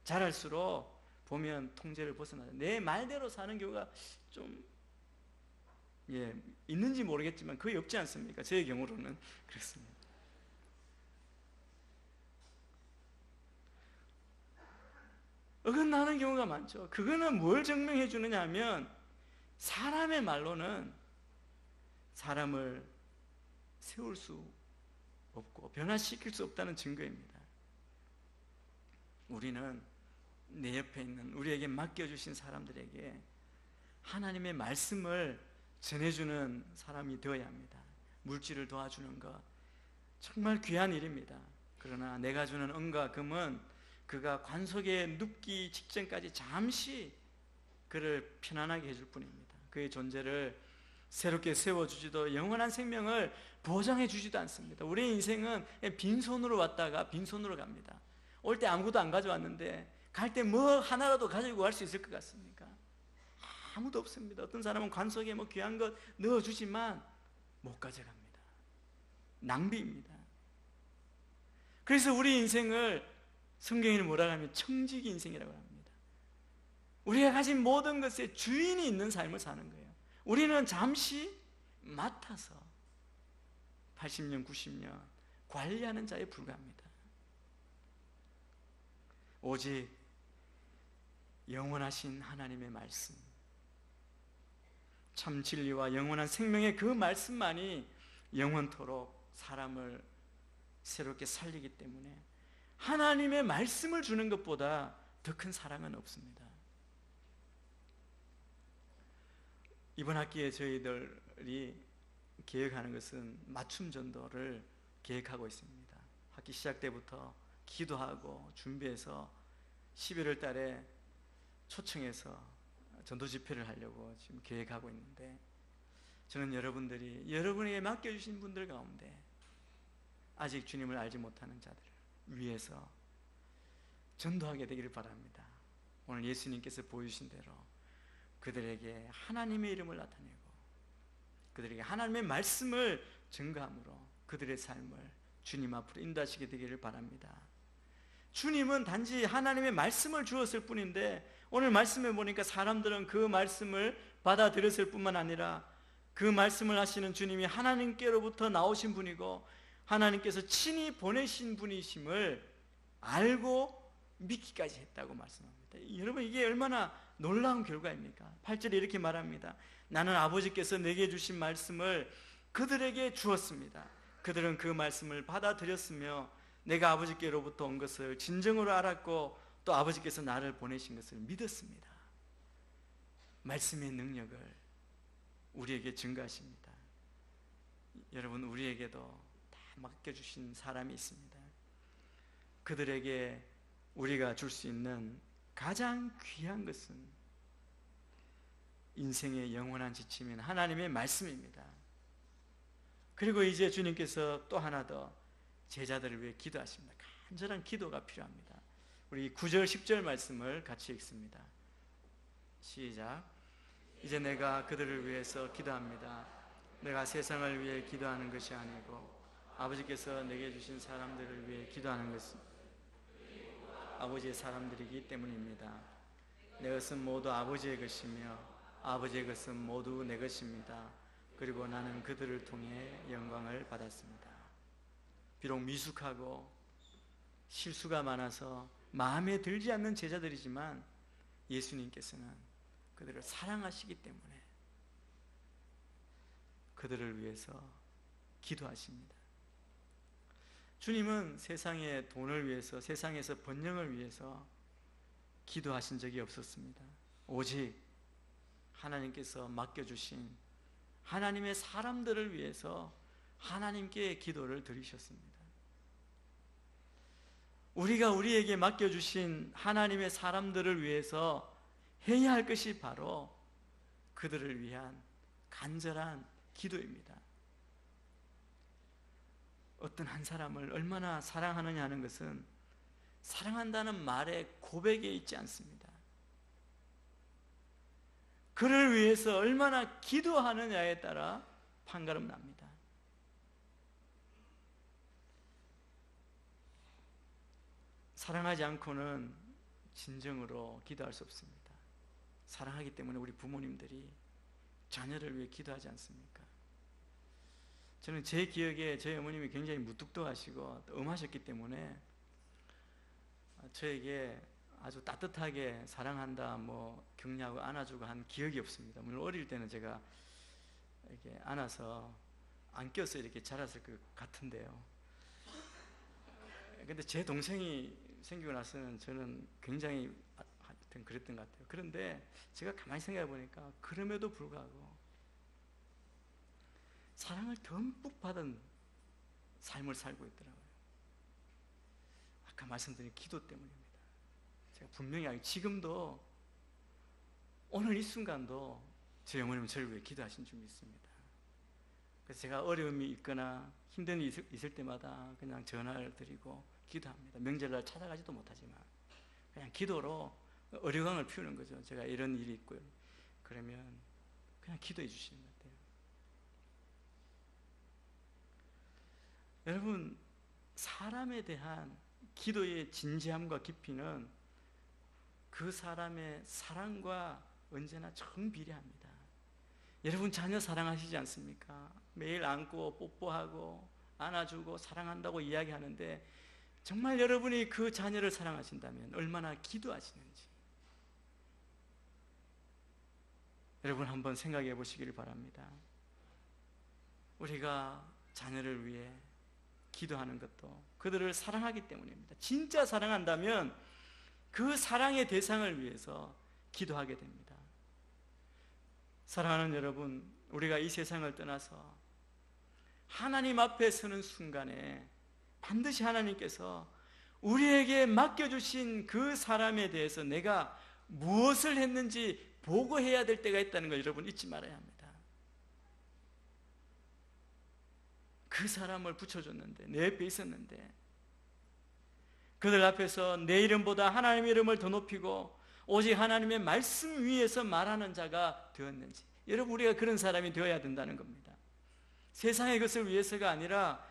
자랄수록 보면 통제를 벗어나요. 내 말대로 사는 경우가 좀 있는지 모르겠지만 거의 없지 않습니까? 제 경우로는 그렇습니다. 어긋나는 경우가 많죠. 그거는 뭘 증명해 주느냐 하면 사람의 말로는 사람을 세울 수 없고 변화시킬 수 없다는 증거입니다. 우리는 내 옆에 있는 우리에게 맡겨주신 사람들에게 하나님의 말씀을 전해주는 사람이 되어야 합니다. 물질을 도와주는 것 정말 귀한 일입니다. 그러나 내가 주는 은과 금은 그가 관속에 눕기 직전까지 잠시 그를 편안하게 해줄 뿐입니다. 그의 존재를 새롭게 세워주지도 영원한 생명을 보장해 주지도 않습니다. 우리의 인생은 빈손으로 왔다가 빈손으로 갑니다. 올 때 아무것도 안 가져왔는데 갈 때 뭐 하나라도 가지고 갈 수 있을 것 같습니까? 아무도 없습니다. 어떤 사람은 관속에 뭐 귀한 것 넣어주지만 못 가져갑니다. 낭비입니다. 그래서 우리 인생을 성경에는 뭐라고 하면 청지기 인생이라고 합니다. 우리가 가진 모든 것에 주인이 있는 삶을 사는 거예요. 우리는 잠시 맡아서 80년, 90년 관리하는 자에 불과합니다. 오직 영원하신 하나님의 말씀, 참 진리와 영원한 생명의 그 말씀만이 영원토록 사람을 새롭게 살리기 때문에 하나님의 말씀을 주는 것보다 더 큰 사랑은 없습니다. 이번 학기에 저희들이 계획하는 것은 맞춤 전도를 계획하고 있습니다. 학기 시작 때부터 기도하고 준비해서 11월 달에 초청해서 전도 집회를 하려고 지금 계획하고 있는데, 저는 여러분들이 여러분에게 맡겨주신 분들 가운데 아직 주님을 알지 못하는 자들을 위해서 전도하게 되기를 바랍니다. 오늘 예수님께서 보여주신 대로 그들에게 하나님의 이름을 나타내고 그들에게 하나님의 말씀을 증거함으로 그들의 삶을 주님 앞으로 인도하시게 되기를 바랍니다. 주님은 단지 하나님의 말씀을 주었을 뿐인데, 오늘 말씀에 보니까 사람들은 그 말씀을 받아들였을 뿐만 아니라 그 말씀을 하시는 주님이 하나님께로부터 나오신 분이고 하나님께서 친히 보내신 분이심을 알고 믿기까지 했다고 말씀합니다. 여러분, 이게 얼마나 놀라운 결과입니까? 8절에 이렇게 말합니다. 나는 아버지께서 내게 주신 말씀을 그들에게 주었습니다. 그들은 그 말씀을 받아들였으며 내가 아버지께로부터 온 것을 진정으로 알았고 또 아버지께서 나를 보내신 것을 믿었습니다. 말씀의 능력을 우리에게 증거하십니다. 여러분, 우리에게도 다 맡겨주신 사람이 있습니다. 그들에게 우리가 줄 수 있는 가장 귀한 것은 인생의 영원한 지침인 하나님의 말씀입니다. 그리고 이제 주님께서 또 하나 더 제자들을 위해 기도하십니다. 간절한 기도가 필요합니다. 우리 9절 10절 말씀을 같이 읽습니다. 시작. 이제 내가 그들을 위해서 기도합니다. 내가 세상을 위해 기도하는 것이 아니고 아버지께서 내게 주신 사람들을 위해 기도하는 것은 아버지의 사람들이기 때문입니다. 내 것은 모두 아버지의 것이며 아버지의 것은 모두 내 것입니다. 그리고 나는 그들을 통해 영광을 받았습니다. 비록 미숙하고 실수가 많아서 마음에 들지 않는 제자들이지만 예수님께서는 그들을 사랑하시기 때문에 그들을 위해서 기도하십니다. 주님은 세상의 돈을 위해서, 세상에서 번영을 위해서 기도하신 적이 없었습니다. 오직 하나님께서 맡겨주신 하나님의 사람들을 위해서 하나님께 기도를 드리셨습니다. 우리가 우리에게 맡겨주신 하나님의 사람들을 위해서 해야 할 것이 바로 그들을 위한 간절한 기도입니다. 어떤 한 사람을 얼마나 사랑하느냐 하는 것은 사랑한다는 말의 고백에 있지 않습니다. 그를 위해서 얼마나 기도하느냐에 따라 판가름 납니다. 사랑하지 않고는 진정으로 기도할 수 없습니다. 사랑하기 때문에 우리 부모님들이 자녀를 위해 기도하지 않습니까? 저는 제 기억에 저희 어머님이 굉장히 무뚝뚝하시고 또 엄하셨기 때문에 저에게 아주 따뜻하게 사랑한다, 격려하고 안아주고 한 기억이 없습니다. 물론 어릴 때는 제가 이렇게 안아서 안겨서 이렇게 자랐을 것 같은데요. 근데 제 동생이 생기고 나서는 저는 굉장히 하여튼 그랬던 것 같아요. 그런데 제가 가만히 생각해 보니까 그럼에도 불구하고 사랑을 듬뿍 받은 삶을 살고 있더라고요. 아까 말씀드린 기도 때문입니다. 제가 분명히 지금도 오늘 이 순간도 저희 어머님은 저를 위해 기도하신 줄 믿습니다. 그래서 제가 어려움이 있거나 힘든 일이 있을 때마다 그냥 전화를 드리고 기도합니다. 명절날 찾아가지도 못하지만 그냥 기도로 어려움을 피우는 거죠. 제가 이런 일이 있고요. 그러면 그냥 기도해 주시는 것 같아요. 여러분, 사람에 대한 기도의 진지함과 깊이는 그 사람의 사랑과 언제나 정비례합니다. 여러분 자녀 사랑하시지 않습니까? 매일 안고 뽀뽀하고 안아주고 사랑한다고 이야기하는데 정말 여러분이 그 자녀를 사랑하신다면 얼마나 기도하시는지 여러분 한번 생각해 보시기를 바랍니다. 우리가 자녀를 위해 기도하는 것도 그들을 사랑하기 때문입니다. 진짜 사랑한다면 그 사랑의 대상을 위해서 기도하게 됩니다. 사랑하는 여러분, 우리가 이 세상을 떠나서 하나님 앞에 서는 순간에 반드시 하나님께서 우리에게 맡겨주신 그 사람에 대해서 내가 무엇을 했는지 보고해야 될 때가 있다는 걸 여러분 잊지 말아야 합니다. 그 사람을 붙여줬는데, 내 옆에 있었는데 그들 앞에서 내 이름보다 하나님의 이름을 더 높이고 오직 하나님의 말씀 위에서 말하는 자가 되었는지, 여러분 우리가 그런 사람이 되어야 된다는 겁니다. 세상의 것을 위해서가 아니라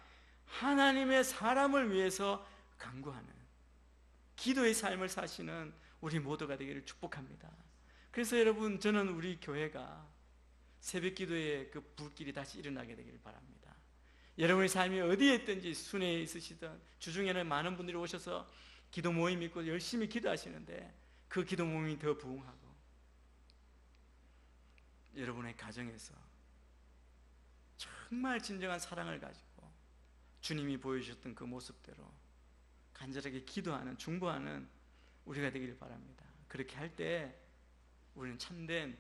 하나님의 사람을 위해서 간구하는 기도의 삶을 사시는 우리 모두가 되기를 축복합니다. 그래서 여러분, 저는 우리 교회가 새벽 기도의 그 불길이 다시 일어나게 되기를 바랍니다. 여러분의 삶이 어디에 있든지 순회에 있으시든 주중에는 많은 분들이 오셔서 기도 모임 있고 열심히 기도하시는데 그 기도 모임이 더 부흥하고 여러분의 가정에서 정말 진정한 사랑을 가지고 주님이 보여주셨던 그 모습대로 간절하게 기도하는, 중보하는 우리가 되기를 바랍니다. 그렇게 할 때 우리는 참된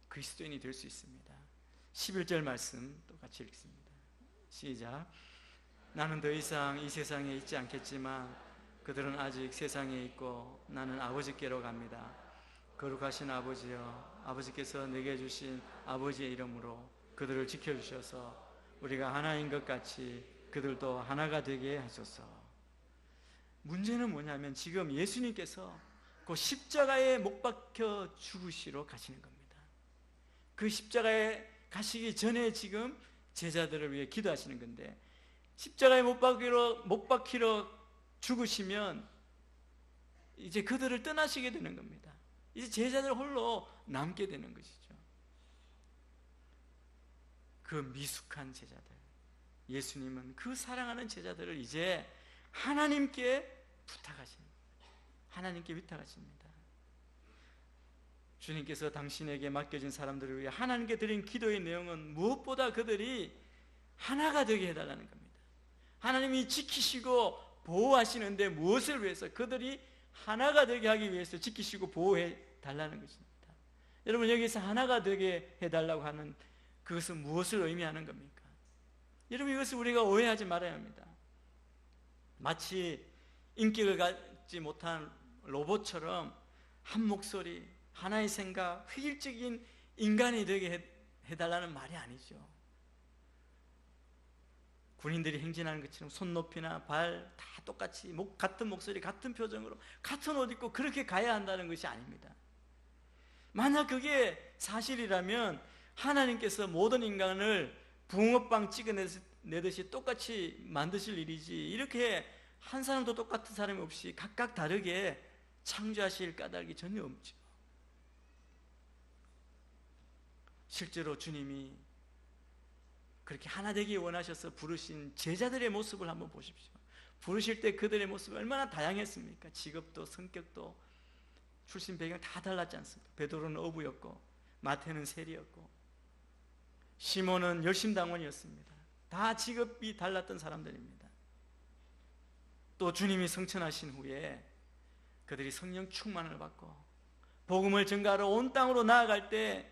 그리스도인이 될 수 있습니다. 11절 말씀 또 같이 읽습니다. 시작. 나는 더 이상 이 세상에 있지 않겠지만 그들은 아직 세상에 있고 나는 아버지께로 갑니다. 거룩하신 아버지여, 아버지께서 내게 주신 아버지의 이름으로 그들을 지켜주셔서 우리가 하나인 것 같이 그들도 하나가 되게 하소서. 문제는 뭐냐면 지금 예수님께서 그 십자가에 못 박혀 죽으시러 가시는 겁니다. 그 십자가에 가시기 전에 지금 제자들을 위해 기도하시는 건데 십자가에 못 박히러 죽으시면 이제 그들을 떠나시게 되는 겁니다. 이제 제자들 홀로 남게 되는 것이죠. 그 미숙한 제자들, 예수님은 그 사랑하는 제자들을 이제 하나님께 부탁하십니다. 하나님께 위탁하십니다. 주님께서 당신에게 맡겨진 사람들을 위해 하나님께 드린 기도의 내용은 무엇보다 그들이 하나가 되게 해달라는 겁니다. 하나님이 지키시고 보호하시는데 무엇을 위해서? 그들이 하나가 되게 하기 위해서 지키시고 보호해 달라는 것입니다. 여러분, 여기서 하나가 되게 해달라고 하는 그것은 무엇을 의미하는 겁니까? 여러분, 이것을 우리가 오해하지 말아야 합니다. 마치 인격을 갖지 못한 로봇처럼 한 목소리, 하나의 생각, 획일적인 인간이 되게 해달라는 말이 아니죠. 군인들이 행진하는 것처럼 손높이나 발 다 똑같이 같은 목소리, 같은 표정으로 같은 옷 입고 그렇게 가야 한다는 것이 아닙니다. 만약 그게 사실이라면 하나님께서 모든 인간을 붕어빵 찍어내듯이 똑같이 만드실 일이지, 이렇게 한 사람도 똑같은 사람이 없이 각각 다르게 창조하실 까닭이 전혀 없죠. 실제로 주님이 그렇게 하나 되기 원하셔서 부르신 제자들의 모습을 한번 보십시오. 부르실 때 그들의 모습이 얼마나 다양했습니까? 직업도 성격도 출신 배경 다 달랐지 않습니까? 베드로는 어부였고, 마태는 세리였고, 시몬은 열심당원이었습니다. 다 직업이 달랐던 사람들입니다. 또 주님이 성천하신 후에 그들이 성령 충만을 받고 복음을 전가하러 온 땅으로 나아갈 때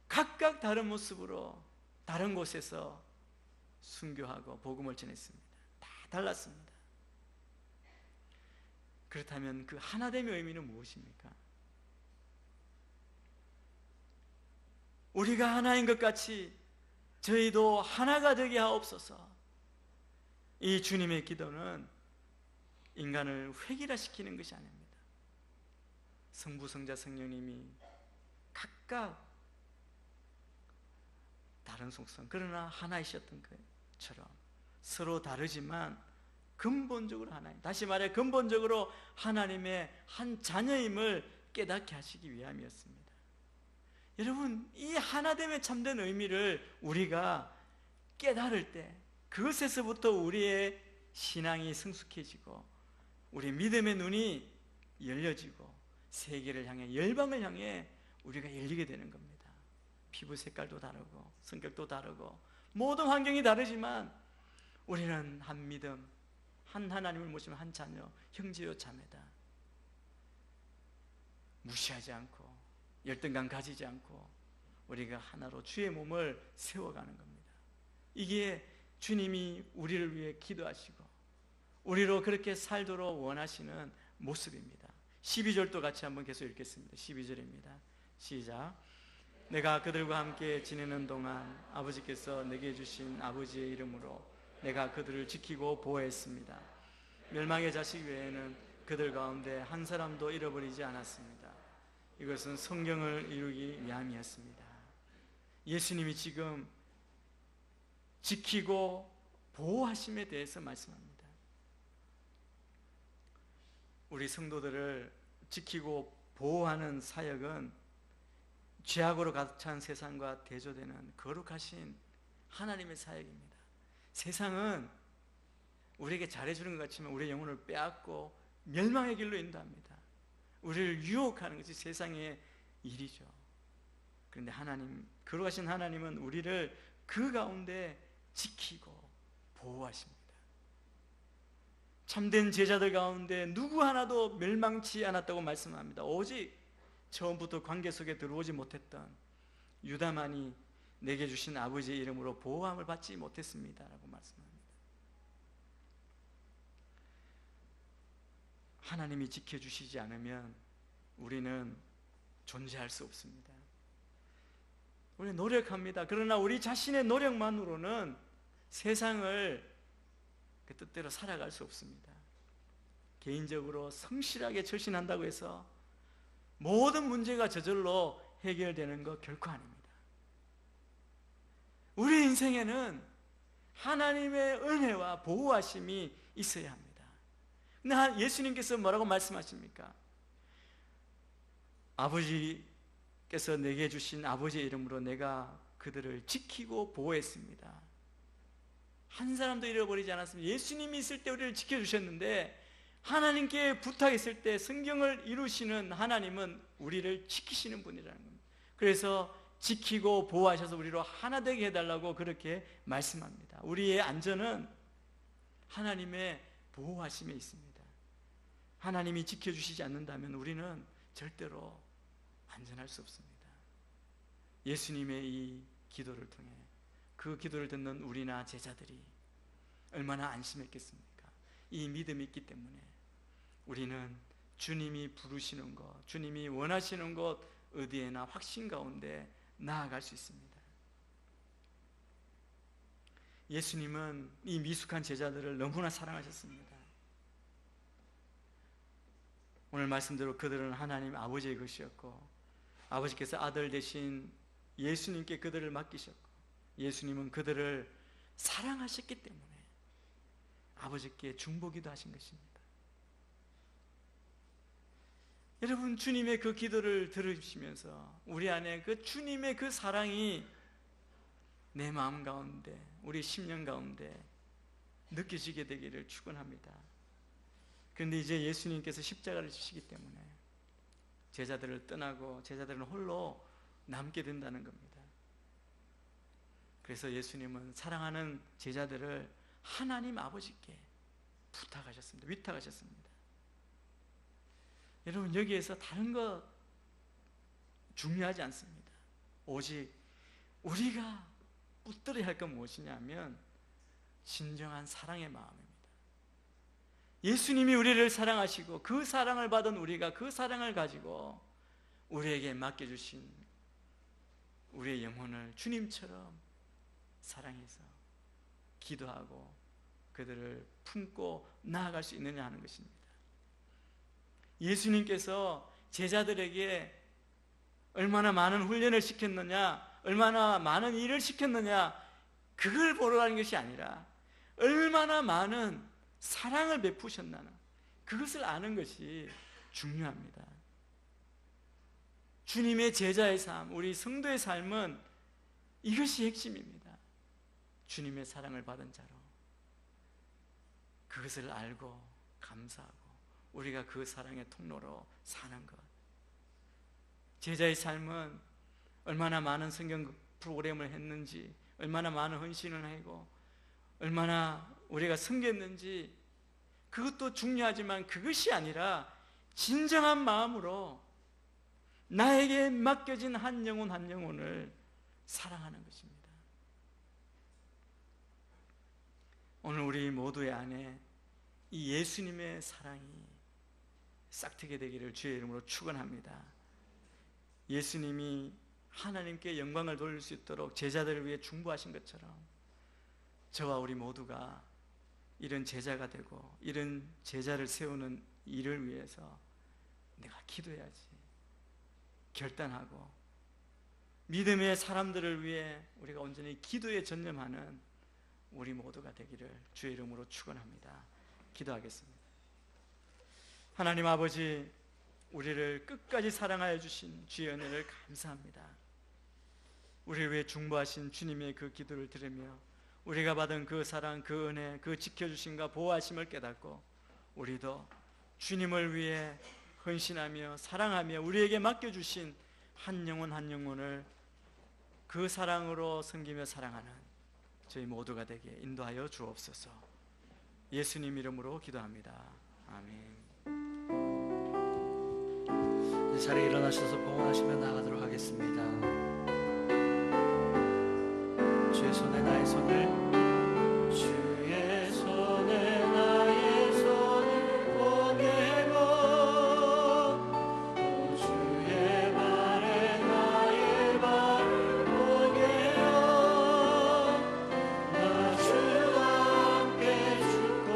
각각 다른 모습으로 다른 곳에서 순교하고 복음을 전했습니다. 다 달랐습니다. 그렇다면 그 하나됨의 의미는 무엇입니까? 우리가 하나인 것 같이 저희도 하나가 되게 하옵소서. 이 주님의 기도는 인간을 획일화시키는 것이 아닙니다. 성부, 성자, 성령님이 각각 다른 속성, 그러나 하나이셨던 것처럼 서로 다르지만 근본적으로 하나님, 다시 말해 근본적으로 하나님의 한 자녀임을 깨닫게 하시기 위함이었습니다. 여러분, 이 하나됨의 참된 의미를 우리가 깨달을 때 그것에서부터 우리의 신앙이 성숙해지고 우리 믿음의 눈이 열려지고 세계를 향해, 열방을 향해 우리가 열리게 되는 겁니다. 피부 색깔도 다르고 성격도 다르고 모든 환경이 다르지만 우리는 한 믿음, 한 하나님을 모시는 한 자녀, 형제요 자매다. 무시하지 않고 열등감 가지지 않고 우리가 하나로 주의 몸을 세워가는 겁니다. 이게 주님이 우리를 위해 기도하시고 우리로 그렇게 살도록 원하시는 모습입니다. 12절도 같이 한번 계속 읽겠습니다. 12절입니다. 시작. 내가 그들과 함께 지내는 동안 아버지께서 내게 주신 아버지의 이름으로 내가 그들을 지키고 보호했습니다. 멸망의 자식 외에는 그들 가운데 한 사람도 잃어버리지 않았습니다. 이것은 성경을 이루기 위함이었습니다. 예수님이 지금 지키고 보호하심에 대해서 말씀합니다. 우리 성도들을 지키고 보호하는 사역은 죄악으로 가득 찬 세상과 대조되는 거룩하신 하나님의 사역입니다. 세상은 우리에게 잘해주는 것 같지만 우리의 영혼을 빼앗고 멸망의 길로 인도합니다. 우리를 유혹하는 것이 세상의 일이죠. 그런데 하나님, 거룩하신 하나님은 우리를 그 가운데 지키고 보호하십니다. 참된 제자들 가운데 누구 하나도 멸망치 않았다고 말씀합니다. 오직 처음부터 관계 속에 들어오지 못했던 유다만이 내게 주신 아버지의 이름으로 보호함을 받지 못했습니다 라고 말씀합니다. 하나님이 지켜주시지 않으면 우리는 존재할 수 없습니다. 우리는 노력합니다. 그러나 우리 자신의 노력만으로는 세상을 그 뜻대로 살아갈 수 없습니다. 개인적으로 성실하게 절신한다고 해서 모든 문제가 저절로 해결되는 것 결코 아닙니다. 우리 인생에는 하나님의 은혜와 보호하심이 있어야 합니다. 근데 예수님께서 뭐라고 말씀하십니까? 아버지께서 내게 주신 아버지의 이름으로 내가 그들을 지키고 보호했습니다. 한 사람도 잃어버리지 않았습니다. 예수님이 있을 때 우리를 지켜주셨는데, 하나님께 부탁했을 때 성경을 이루시는 하나님은 우리를 지키시는 분이라는 겁니다. 그래서 지키고 보호하셔서 우리로 하나 되게 해달라고 그렇게 말씀합니다. 우리의 안전은 하나님의 보호하심에 있습니다. 하나님이 지켜주시지 않는다면 우리는 절대로 안전할 수 없습니다. 예수님의 이 기도를 통해 그 기도를 듣는 우리나 제자들이 얼마나 안심했겠습니까? 이 믿음이 있기 때문에 우리는 주님이 부르시는 것, 주님이 원하시는 것 어디에나 확신 가운데 나아갈 수 있습니다. 예수님은 이 미숙한 제자들을 너무나 사랑하셨습니다. 오늘 말씀대로 그들은 하나님 아버지의 것이었고, 아버지께서 아들 대신 예수님께 그들을 맡기셨고, 예수님은 그들을 사랑하셨기 때문에 아버지께 중보기도 하신 것입니다. 여러분, 주님의 그 기도를 들으시면서 우리 안에 그 주님의 그 사랑이 내 마음 가운데, 우리 심령 가운데 느껴지게 되기를 축원합니다. 그런데 이제 예수님께서 십자가를 지시기 때문에 제자들을 떠나고 제자들은 홀로 남게 된다는 겁니다. 그래서 예수님은 사랑하는 제자들을 하나님 아버지께 부탁하셨습니다. 위탁하셨습니다. 여러분, 여기에서 다른 거 중요하지 않습니다. 오직 우리가 붙들어야 할 건 무엇이냐면 진정한 사랑의 마음입니다. 예수님이 우리를 사랑하시고 그 사랑을 받은 우리가 그 사랑을 가지고 우리에게 맡겨주신 우리의 영혼을 주님처럼 사랑해서 기도하고 그들을 품고 나아갈 수 있느냐 하는 것입니다. 예수님께서 제자들에게 얼마나 많은 훈련을 시켰느냐, 얼마나 많은 일을 시켰느냐, 그걸 보러 가는 것이 아니라 얼마나 많은 사랑을 베푸셨나는 그것을 아는 것이 중요합니다. 주님의 제자의 삶, 우리 성도의 삶은 이것이 핵심입니다. 주님의 사랑을 받은 자로 그것을 알고 감사하고 우리가 그 사랑의 통로로 사는 것. 제자의 삶은 얼마나 많은 성경 프로그램을 했는지, 얼마나 많은 헌신을 하고 얼마나 우리가 섬겼는지 그것도 중요하지만 그것이 아니라 진정한 마음으로 나에게 맡겨진 한 영혼 한 영혼을 사랑하는 것입니다. 오늘 우리 모두의 안에 이 예수님의 사랑이 싹트게 되기를 주의 이름으로 축원합니다. 예수님이 하나님께 영광을 돌릴 수 있도록 제자들을 위해 중보하신 것처럼 저와 우리 모두가 이런 제자가 되고 이런 제자를 세우는 일을 위해서 내가 기도해야지 결단하고 믿음의 사람들을 위해 우리가 온전히 기도에 전념하는 우리 모두가 되기를 주의 이름으로 축원합니다. 기도하겠습니다. 하나님 아버지, 우리를 끝까지 사랑하여 주신 주의 은혜를 감사합니다. 우리를 위해 중보하신 주님의 그 기도를 들으며 우리가 받은 그 사랑, 그 은혜, 그 지켜주심과 보호하심을 깨닫고 우리도 주님을 위해 헌신하며 사랑하며 우리에게 맡겨주신 한 영혼 한 영혼을 그 사랑으로 섬기며 사랑하는 저희 모두가 되게 인도하여 주옵소서. 예수님 이름으로 기도합니다. 아멘. 이 자리에 일어나셔서 봉헌하시며 나가도록 하겠습니다. 주의 손에 나의 손을, 주의 손에 나의 손을 보내고 또 주의 발에 나의 발을 보내어 나 주와 함께 죽고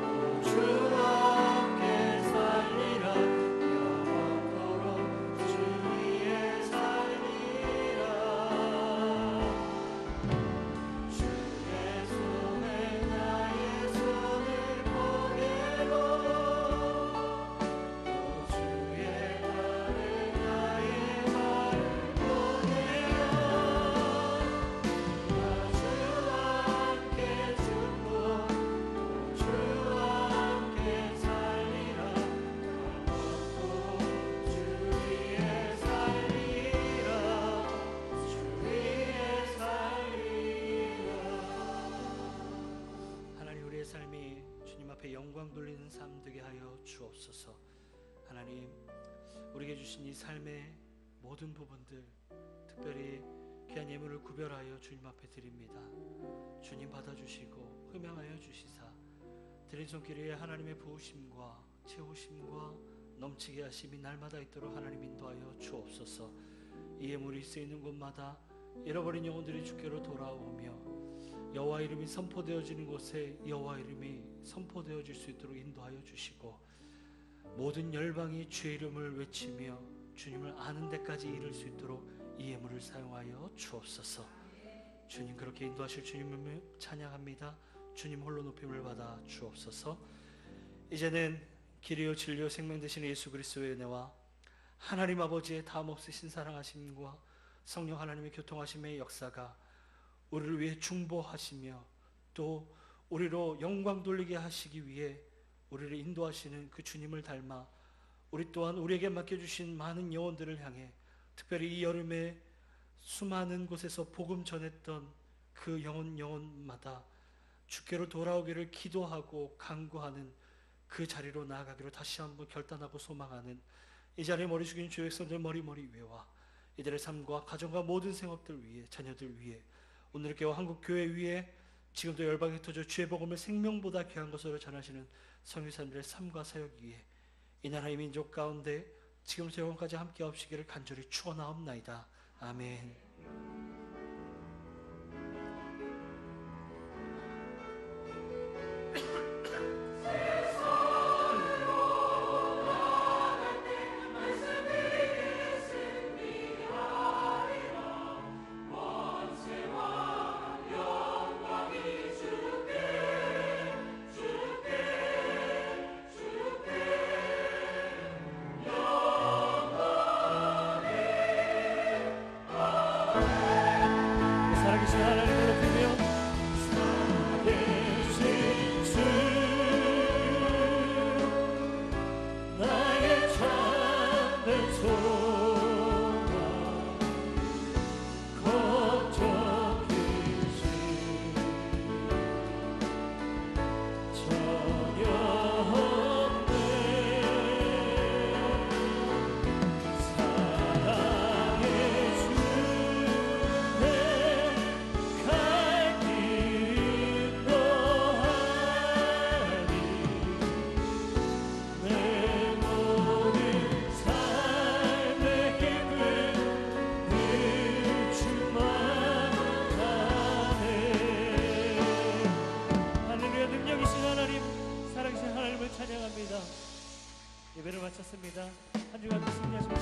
또 주와 함께 살리라. 영원토록 주 위에 살리라. 주의 하나님, 우리에게 주신 이 삶의 모든 부분들, 특별히 귀한 예물을 구별하여 주님 앞에 드립니다. 주님 받아주시고 흠양하여 주시사 드린 손길 위에 하나님의 부으심과 채우심과 넘치게 하심이 날마다 있도록 하나님 인도하여 주옵소서. 이 예물이 쓰이는 곳마다 잃어버린 영혼들이 주께로 돌아오며 여호와 이름이 선포되어지는 곳에 여호와 이름이 선포되어질 수 있도록 인도하여 주시고, 모든 열방이 주의 이름을 외치며 주님을 아는 데까지 이를 수 있도록 이 예물을 사용하여 주옵소서. 주님, 그렇게 인도하실 주님을 찬양합니다. 주님 홀로 높임을 받아 주옵소서. 이제는 길이요 진리요 생명 되시는 예수 그리스도의 은혜와 하나님 아버지의 다함없으신 사랑하심과 성령 하나님의 교통하심의 역사가 우리를 위해 중보하시며 또 우리로 영광 돌리게 하시기 위해 우리를 인도하시는 그 주님을 닮아 우리 또한 우리에게 맡겨주신 많은 영혼들을 향해, 특별히 이 여름에 수많은 곳에서 복음 전했던 그 영혼마다 주께로 돌아오기를 기도하고 간구하는 그 자리로 나아가기로 다시 한번 결단하고 소망하는 이 자리에 머리 숙인 주의 백성들 머리 위에와 이들의 삶과 가정과 모든 생업들 위에, 자녀들 위에, 오늘 교회 한국 교회 위에 지금도 열방에 터져 주의 복음을 생명보다 귀한 것으로 전하시는 성교사님들의 삶과 사역 위에 이 나라의 민족 가운데 지금부터 영원까지 함께 하시기를 간절히 축원하옵나이다. 아멘. 예배를 마쳤습니다. 한 주간 승리하십시오.